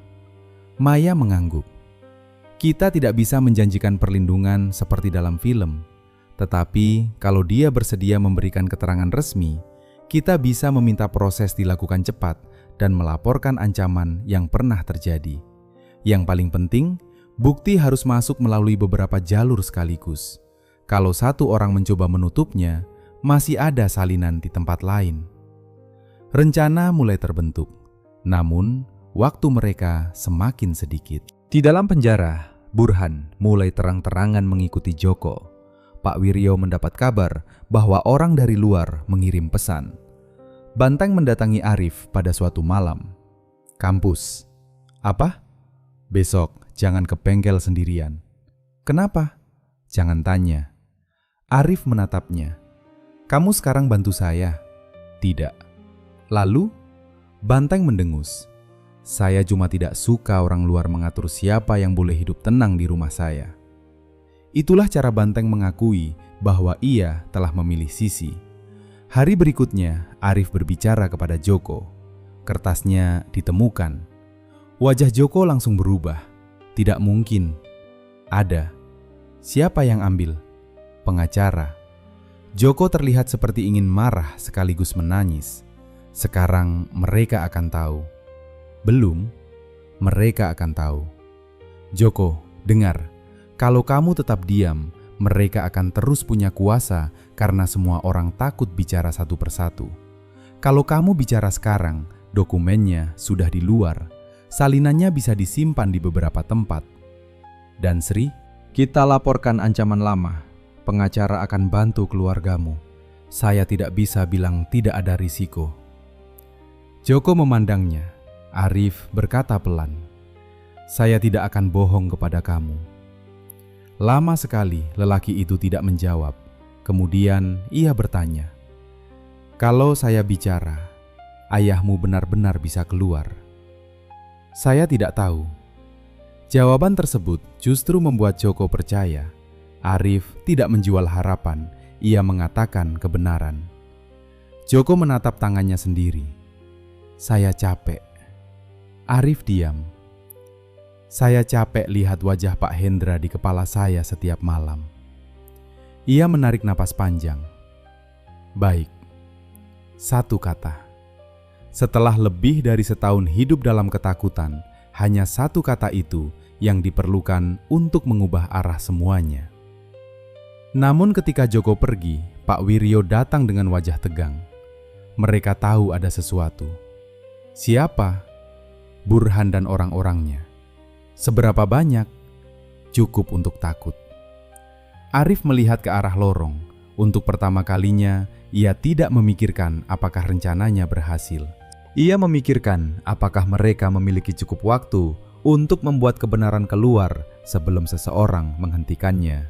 Maya mengangguk. Kita tidak bisa menjanjikan perlindungan seperti dalam film. Tetapi kalau dia bersedia memberikan keterangan resmi, kita bisa meminta proses dilakukan cepat dan melaporkan ancaman yang pernah terjadi. Yang paling penting, bukti harus masuk melalui beberapa jalur sekaligus. Kalau satu orang mencoba menutupnya, masih ada salinan di tempat lain. Rencana mulai terbentuk, namun waktu mereka semakin sedikit. Di dalam penjara, Burhan mulai terang-terangan mengikuti Joko. Pak Wiryo mendapat kabar bahwa orang dari luar mengirim pesan. Banteng mendatangi Arif pada suatu malam. Kampus. Apa? Besok jangan ke bengkel sendirian. Kenapa? Jangan tanya. Arif menatapnya. Kamu sekarang bantu saya? Tidak. Lalu? Banteng mendengus. Saya cuma tidak suka orang luar mengatur siapa yang boleh hidup tenang di rumah saya. Itulah cara Banteng mengakui bahwa ia telah memilih sisi. Hari berikutnya, Arif berbicara kepada Joko. Kertasnya ditemukan. Wajah Joko langsung berubah. Tidak mungkin. Ada. Siapa yang ambil? Pengacara. Joko terlihat seperti ingin marah sekaligus menangis. Sekarang mereka akan tahu. Belum, mereka akan tahu. Joko, dengar. Kalau kamu tetap diam, mereka akan terus punya kuasa karena semua orang takut bicara satu persatu. Kalau kamu bicara sekarang, dokumennya sudah di luar. Salinannya bisa disimpan di beberapa tempat. Dan Sri, kita laporkan ancaman lama. Pengacara akan bantu keluargamu. Saya tidak bisa bilang tidak ada risiko. Joko memandangnya. Arif berkata pelan, saya tidak akan bohong kepada kamu. Lama sekali lelaki itu tidak menjawab. Kemudian ia bertanya, kalau saya bicara, ayahmu benar-benar bisa keluar? Saya tidak tahu. Jawaban tersebut justru membuat Joko percaya. Arif tidak menjual harapan, ia mengatakan kebenaran. Joko menatap tangannya sendiri. Saya capek. Arif diam. Saya capek lihat wajah Pak Hendra di kepala saya setiap malam. Ia menarik napas panjang. Baik. Satu kata. Setelah lebih dari setahun hidup dalam ketakutan, hanya satu kata itu yang diperlukan untuk mengubah arah semuanya. Namun ketika Joko pergi, Pak Wiryo datang dengan wajah tegang. Mereka tahu ada sesuatu. Siapa? Burhan dan orang-orangnya. Seberapa banyak? Cukup untuk takut. Arif melihat ke arah lorong. Untuk pertama kalinya, ia tidak memikirkan apakah rencananya berhasil. Ia memikirkan apakah mereka memiliki cukup waktu untuk membuat kebenaran keluar sebelum seseorang menghentikannya.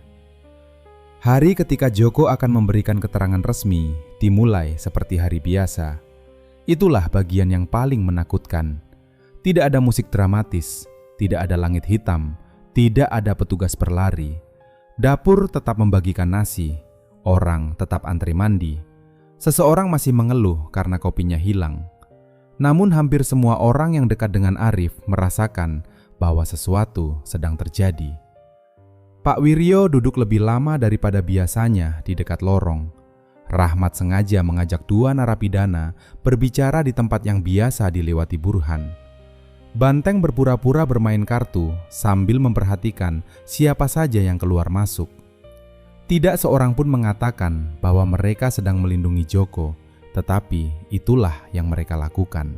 Hari ketika Joko akan memberikan keterangan resmi dimulai seperti hari biasa. Itulah bagian yang paling menakutkan. Tidak ada musik dramatis, tidak ada langit hitam, tidak ada petugas berlari. Dapur tetap membagikan nasi, orang tetap antri mandi. Seseorang masih mengeluh karena kopinya hilang. Namun hampir semua orang yang dekat dengan Arif merasakan bahwa sesuatu sedang terjadi. Pak Wiryo duduk lebih lama daripada biasanya di dekat lorong. Rahmat sengaja mengajak dua narapidana berbicara di tempat yang biasa dilewati Burhan. Banteng berpura-pura bermain kartu sambil memperhatikan siapa saja yang keluar masuk. Tidak seorang pun mengatakan bahwa mereka sedang melindungi Joko, tetapi itulah yang mereka lakukan.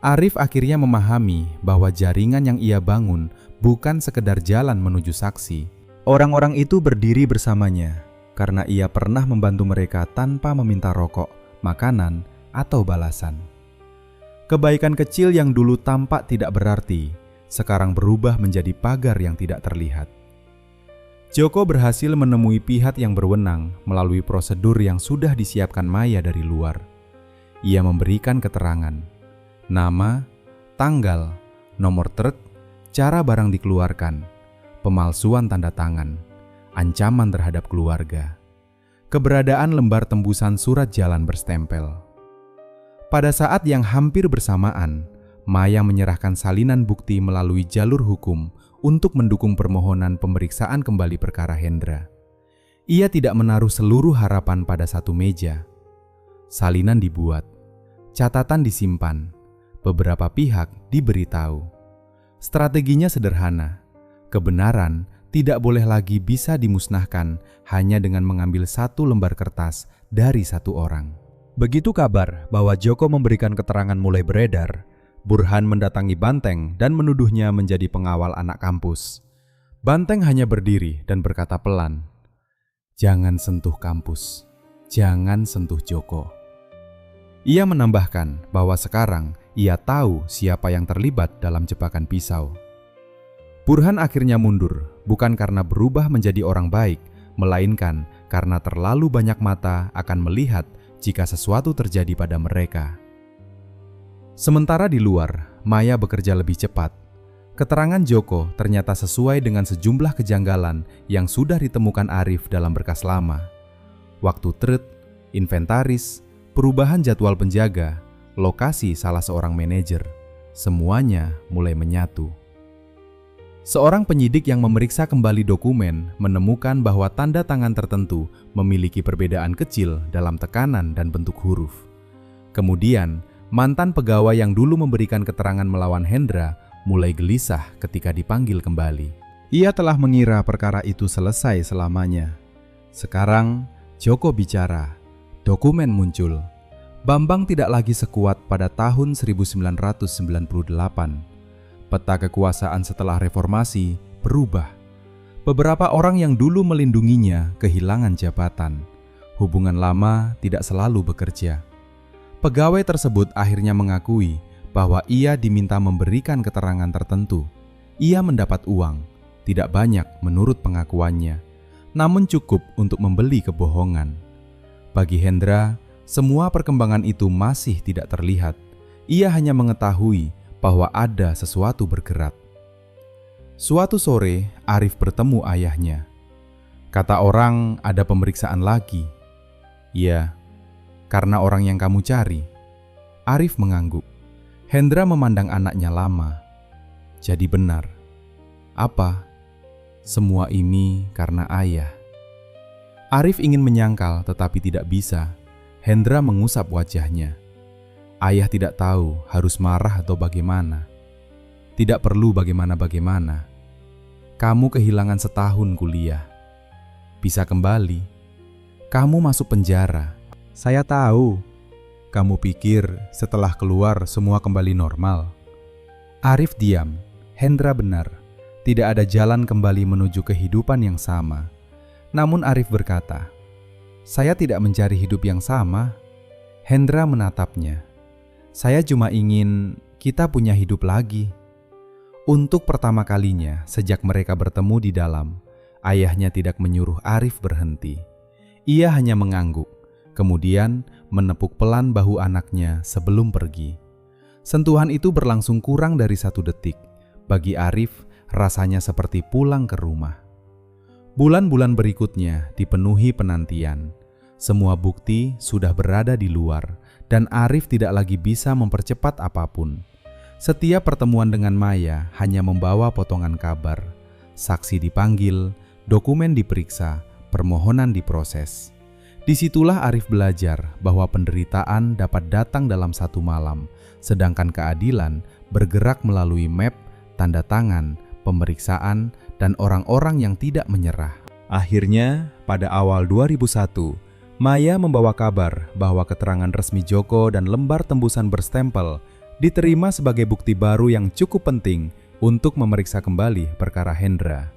Arif akhirnya memahami bahwa jaringan yang ia bangun bukan sekedar jalan menuju saksi, Orang-orang itu berdiri bersamanya karena ia pernah membantu mereka tanpa meminta rokok, makanan, atau balasan. Kebaikan kecil yang dulu tampak tidak berarti, sekarang berubah menjadi pagar yang tidak terlihat. Joko berhasil menemui pihak yang berwenang melalui prosedur yang sudah disiapkan Maya dari luar. Ia memberikan keterangan, nama, tanggal, nomor truk, cara barang dikeluarkan, pemalsuan tanda tangan, ancaman terhadap keluarga, keberadaan lembar tembusan surat jalan berstempel. Pada saat yang hampir bersamaan, Maya menyerahkan salinan bukti melalui jalur hukum untuk mendukung permohonan pemeriksaan kembali perkara Hendra. Ia tidak menaruh seluruh harapan pada satu meja. Salinan dibuat, catatan disimpan, beberapa pihak diberitahu. Strateginya sederhana. Kebenaran tidak boleh lagi bisa dimusnahkan hanya dengan mengambil satu lembar kertas dari satu orang. Begitu kabar bahwa Joko memberikan keterangan mulai beredar, Burhan mendatangi Banteng dan menuduhnya menjadi pengawal anak kampus. Banteng hanya berdiri dan berkata pelan, "Jangan sentuh kampus, jangan sentuh Joko." Ia menambahkan bahwa sekarang ia tahu siapa yang terlibat dalam jebakan pisau. Burhan akhirnya mundur, bukan karena berubah menjadi orang baik, melainkan karena terlalu banyak mata akan melihat jika sesuatu terjadi pada mereka. Sementara di luar, Maya bekerja lebih cepat. Keterangan Joko ternyata sesuai dengan sejumlah kejanggalan yang sudah ditemukan Arif dalam berkas lama. Waktu trut, inventaris, perubahan jadwal penjaga, lokasi salah seorang manajer, semuanya mulai menyatu. Seorang penyidik yang memeriksa kembali dokumen menemukan bahwa tanda tangan tertentu memiliki perbedaan kecil dalam tekanan dan bentuk huruf. Kemudian, mantan pegawai yang dulu memberikan keterangan melawan Hendra mulai gelisah ketika dipanggil kembali. Ia telah mengira perkara itu selesai selamanya. Sekarang, Joko bicara, dokumen muncul. Bambang tidak lagi sekuat pada tahun 1998. Peta kekuasaan setelah reformasi berubah. Beberapa orang yang dulu melindunginya kehilangan jabatan. Hubungan lama tidak selalu bekerja. Pegawai tersebut akhirnya mengakui bahwa ia diminta memberikan keterangan tertentu. Ia mendapat uang, tidak banyak menurut pengakuannya, namun cukup untuk membeli kebohongan. Bagi Hendra, semua perkembangan itu masih tidak terlihat. Ia hanya mengetahui bahwa ada sesuatu bergerak. Suatu sore, Arif bertemu ayahnya. Kata orang ada pemeriksaan lagi. Ya, karena orang yang kamu cari. Arif mengangguk. Hendra memandang anaknya lama. Jadi benar. Apa? Semua ini karena ayah. Arif ingin menyangkal tetapi tidak bisa. Hendra mengusap wajahnya. Ayah tidak tahu harus marah atau bagaimana. Tidak perlu bagaimana-bagaimana. Kamu kehilangan setahun kuliah. Bisa kembali. Kamu masuk penjara. Saya tahu. Kamu pikir setelah keluar semua kembali normal. Arif diam. Hendra benar. Tidak ada jalan kembali menuju kehidupan yang sama. Namun Arif berkata, "Saya tidak mencari hidup yang sama." Hendra menatapnya. "Saya cuma ingin kita punya hidup lagi." Untuk pertama kalinya sejak mereka bertemu di dalam, ayahnya tidak menyuruh Arif berhenti. Ia hanya mengangguk, kemudian menepuk pelan bahu anaknya sebelum pergi. Sentuhan itu berlangsung kurang dari 1 detik. Bagi Arif, rasanya seperti pulang ke rumah. Bulan-bulan berikutnya dipenuhi penantian. Semua bukti sudah berada di luar, dan Arif tidak lagi bisa mempercepat apapun. Setiap pertemuan dengan Maya hanya membawa potongan kabar. Saksi dipanggil, dokumen diperiksa, permohonan diproses. Disitulah Arif belajar bahwa penderitaan dapat datang dalam satu malam, sedangkan keadilan bergerak melalui map, tanda tangan, pemeriksaan, dan orang-orang yang tidak menyerah. Akhirnya, pada awal 2001, Maya membawa kabar bahwa keterangan resmi Joko dan lembar tembusan berstempel diterima sebagai bukti baru yang cukup penting untuk memeriksa kembali perkara Hendra.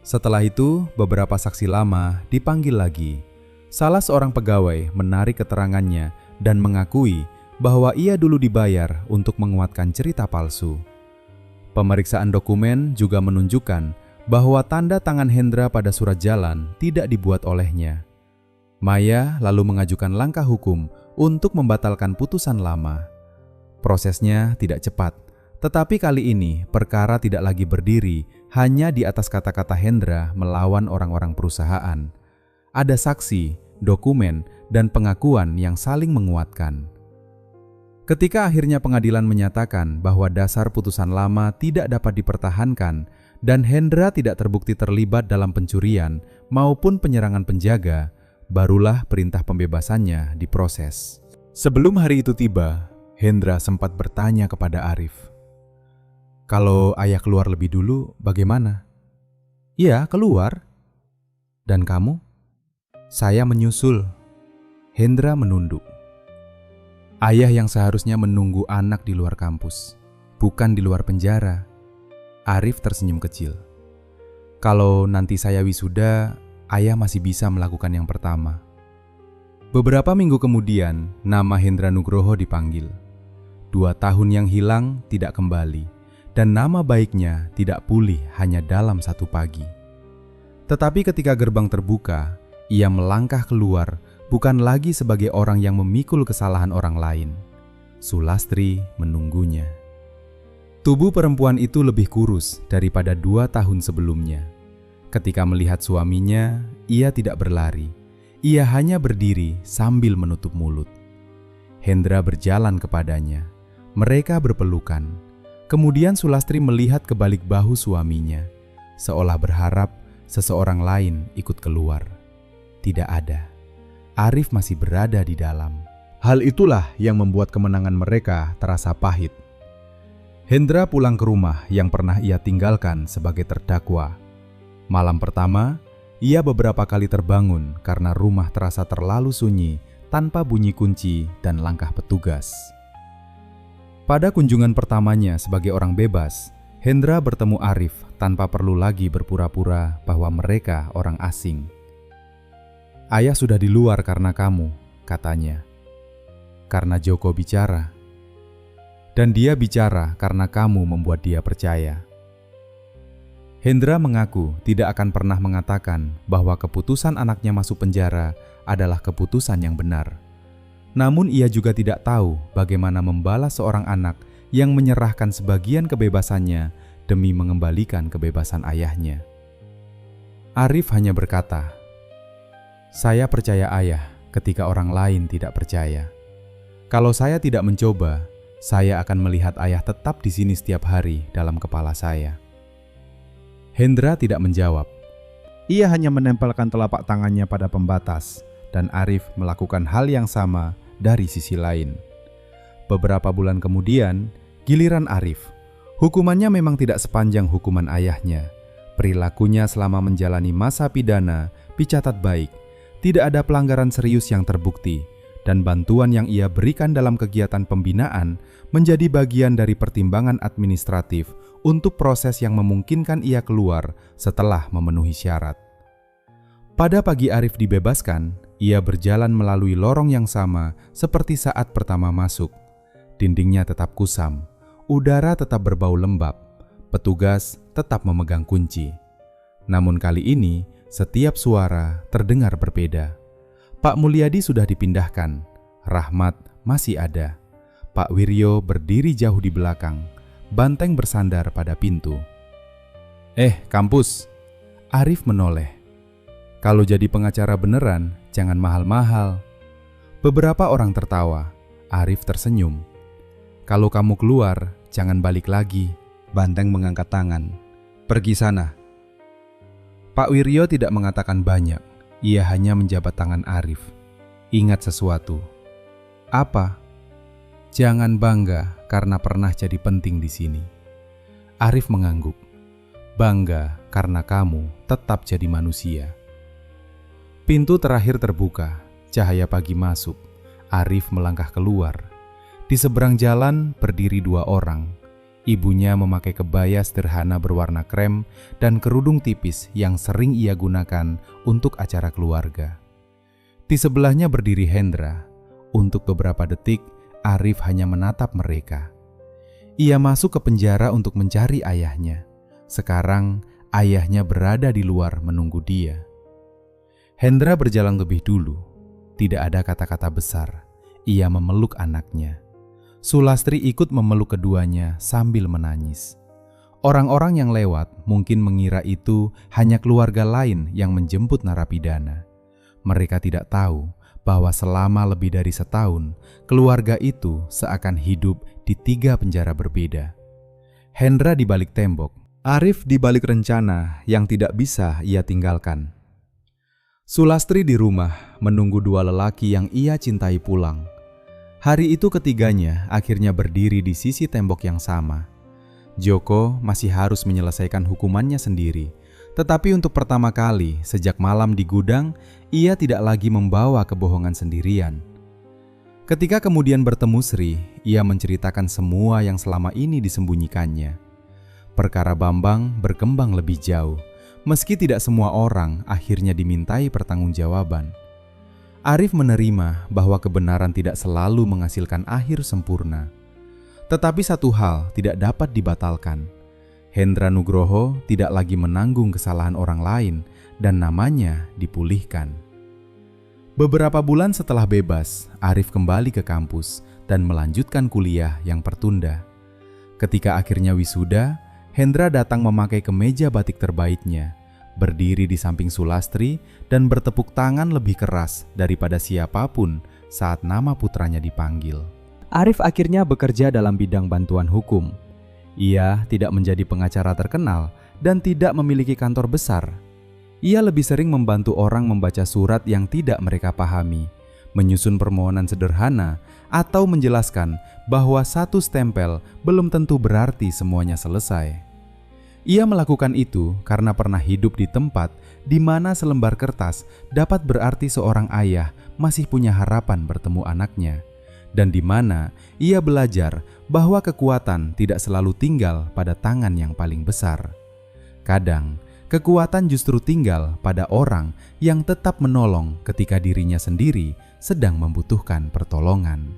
Setelah itu, beberapa saksi lama dipanggil lagi. Salah seorang pegawai menarik keterangannya dan mengakui bahwa ia dulu dibayar untuk menguatkan cerita palsu. Pemeriksaan dokumen juga menunjukkan bahwa tanda tangan Hendra pada surat jalan tidak dibuat olehnya. Maya lalu mengajukan langkah hukum untuk membatalkan putusan lama. Prosesnya tidak cepat, tetapi kali ini perkara tidak lagi berdiri hanya di atas kata-kata Hendra melawan orang-orang perusahaan. Ada saksi, dokumen, dan pengakuan yang saling menguatkan. Ketika akhirnya pengadilan menyatakan bahwa dasar putusan lama tidak dapat dipertahankan dan Hendra tidak terbukti terlibat dalam pencurian maupun penyerangan penjaga, barulah perintah pembebasannya diproses. Sebelum hari itu tiba, Hendra sempat bertanya kepada Arif, "Kalau ayah keluar lebih dulu, bagaimana?" "Iya, keluar." "Dan kamu?" "Saya menyusul." Hendra menunduk. Ayah yang seharusnya menunggu anak di luar kampus, bukan di luar penjara. Arif tersenyum kecil. "Kalau nanti saya wisuda, ayah masih bisa melakukan yang pertama." Beberapa minggu kemudian, nama Hendra Nugroho dipanggil. 2 tahun yang hilang tidak kembali, dan nama baiknya tidak pulih hanya dalam 1 pagi. Tetapi ketika gerbang terbuka, ia melangkah keluar bukan lagi sebagai orang yang memikul kesalahan orang lain. Sulastri menunggunya. Tubuh perempuan itu lebih kurus daripada 2 tahun sebelumnya. Ketika melihat suaminya, ia tidak berlari. Ia hanya berdiri sambil menutup mulut. Hendra berjalan kepadanya. Mereka berpelukan. Kemudian Sulastri melihat ke balik bahu suaminya, seolah berharap seseorang lain ikut keluar. Tidak ada. Arif masih berada di dalam. Hal itulah yang membuat kemenangan mereka terasa pahit. Hendra pulang ke rumah yang pernah ia tinggalkan sebagai terdakwa. Malam pertama, ia beberapa kali terbangun karena rumah terasa terlalu sunyi tanpa bunyi kunci dan langkah petugas. Pada kunjungan pertamanya sebagai orang bebas, Hendra bertemu Arif tanpa perlu lagi berpura-pura bahwa mereka orang asing. "Ayah sudah di luar karena kamu," katanya. "Karena Joko bicara. Dan dia bicara karena kamu membuat dia percaya." Hendra mengaku tidak akan pernah mengatakan bahwa keputusan anaknya masuk penjara adalah keputusan yang benar. Namun ia juga tidak tahu bagaimana membalas seorang anak yang menyerahkan sebagian kebebasannya demi mengembalikan kebebasan ayahnya. Arif hanya berkata, "Saya percaya ayah ketika orang lain tidak percaya. Kalau saya tidak mencoba, saya akan melihat ayah tetap di sini setiap hari dalam kepala saya." Hendra tidak menjawab. Ia hanya menempelkan telapak tangannya pada pembatas, dan Arif melakukan hal yang sama dari sisi lain. Beberapa bulan kemudian, giliran Arif. Hukumannya memang tidak sepanjang hukuman ayahnya. Perilakunya selama menjalani masa pidana dicatat baik. Tidak ada pelanggaran serius yang terbukti, dan bantuan yang ia berikan dalam kegiatan pembinaan menjadi bagian dari pertimbangan administratif untuk proses yang memungkinkan ia keluar setelah memenuhi syarat. Pada pagi Arif dibebaskan, ia berjalan melalui lorong yang sama seperti saat pertama masuk. Dindingnya tetap kusam, udara tetap berbau lembab, petugas tetap memegang kunci. Namun kali ini, setiap suara terdengar berbeda. Pak Mulyadi sudah dipindahkan, Rahmat masih ada. Pak Wiryo berdiri jauh di belakang, banteng bersandar pada pintu. Kampus." Arif menoleh. "Kalau jadi pengacara beneran, jangan mahal-mahal." Beberapa orang tertawa. Arif tersenyum. "Kalau kamu keluar, jangan balik lagi." Banteng mengangkat tangan. "Pergi sana." Pak Wiryo tidak mengatakan banyak. Ia hanya menjabat tangan Arif. "Ingat sesuatu." "Apa?" "Jangan bangga karena pernah jadi penting di sini." Arif mengangguk. "Bangga karena kamu tetap jadi manusia." Pintu terakhir terbuka. Cahaya pagi masuk. Arif melangkah keluar. Di seberang jalan berdiri 2 orang. Ibunya memakai kebaya sederhana berwarna krem dan kerudung tipis yang sering ia gunakan untuk acara keluarga. Di sebelahnya berdiri Hendra. Untuk beberapa detik, Arif hanya menatap mereka. Ia masuk ke penjara untuk mencari ayahnya. Sekarang, ayahnya berada di luar menunggu dia. Hendra berjalan lebih dulu. Tidak ada kata-kata besar. Ia memeluk anaknya. Sulastri ikut memeluk keduanya sambil menangis. Orang-orang yang lewat mungkin mengira itu hanya keluarga lain yang menjemput narapidana. Mereka tidak tahu bahwa selama lebih dari setahun, keluarga itu seakan hidup di 3 penjara berbeda. Hendra di balik tembok, Arif di balik rencana yang tidak bisa ia tinggalkan. Sulastri di rumah menunggu 2 lelaki yang ia cintai pulang. Hari itu ketiganya akhirnya berdiri di sisi tembok yang sama. Joko masih harus menyelesaikan hukumannya sendiri, tetapi untuk pertama kali sejak malam di gudang, ia tidak lagi membawa kebohongan sendirian. Ketika kemudian bertemu Sri, ia menceritakan semua yang selama ini disembunyikannya. Perkara Bambang berkembang lebih jauh, meski tidak semua orang akhirnya dimintai pertanggungjawaban. Arif menerima bahwa kebenaran tidak selalu menghasilkan akhir sempurna. Tetapi satu hal tidak dapat dibatalkan. Hendra Nugroho tidak lagi menanggung kesalahan orang lain dan namanya dipulihkan. Beberapa bulan setelah bebas, Arif kembali ke kampus dan melanjutkan kuliah yang tertunda. Ketika akhirnya wisuda, Hendra datang memakai kemeja batik terbaiknya, berdiri di samping Sulastri dan bertepuk tangan lebih keras daripada siapapun saat nama putranya dipanggil. Arif akhirnya bekerja dalam bidang bantuan hukum. Ia tidak menjadi pengacara terkenal dan tidak memiliki kantor besar. Ia lebih sering membantu orang membaca surat yang tidak mereka pahami, menyusun permohonan sederhana, atau menjelaskan bahwa satu stempel belum tentu berarti semuanya selesai. Ia melakukan itu karena pernah hidup di tempat di mana selembar kertas dapat berarti seorang ayah masih punya harapan bertemu anaknya, dan di mana ia belajar bahwa kekuatan tidak selalu tinggal pada tangan yang paling besar. Kadang, kekuatan justru tinggal pada orang yang tetap menolong ketika dirinya sendiri sedang membutuhkan pertolongan.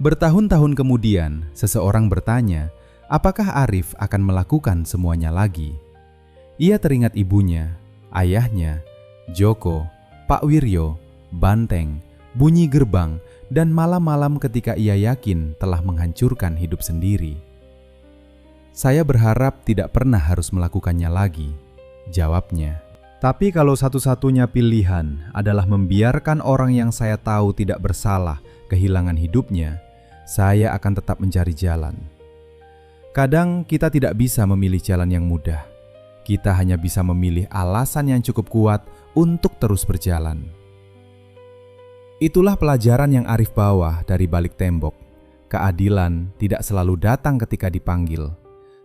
Bertahun-tahun kemudian, seseorang bertanya, apakah Arif akan melakukan semuanya lagi? Ia teringat ibunya, ayahnya, Joko, Pak Wiryo, Banteng, bunyi gerbang, dan malam-malam ketika ia yakin telah menghancurkan hidup sendiri. Saya berharap tidak pernah harus melakukannya lagi, jawabnya. Tapi kalau satu-satunya pilihan adalah membiarkan orang yang saya tahu tidak bersalah kehilangan hidupnya, saya akan tetap mencari jalan. Kadang kita tidak bisa memilih jalan yang mudah. Kita hanya bisa memilih alasan yang cukup kuat untuk terus berjalan. Itulah pelajaran yang Arif bawa dari balik tembok. Keadilan tidak selalu datang ketika dipanggil.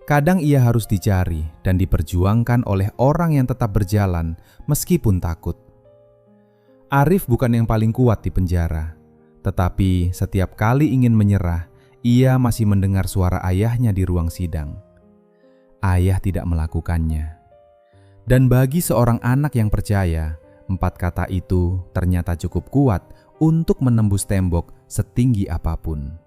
Kadang ia harus dicari dan diperjuangkan oleh orang yang tetap berjalan meskipun takut. Arif bukan yang paling kuat di penjara, tetapi setiap kali ingin menyerah, ia masih mendengar suara ayahnya di ruang sidang. Ayah tidak melakukannya. Dan bagi seorang anak yang percaya, 4 kata itu ternyata cukup kuat untuk menembus tembok setinggi apapun.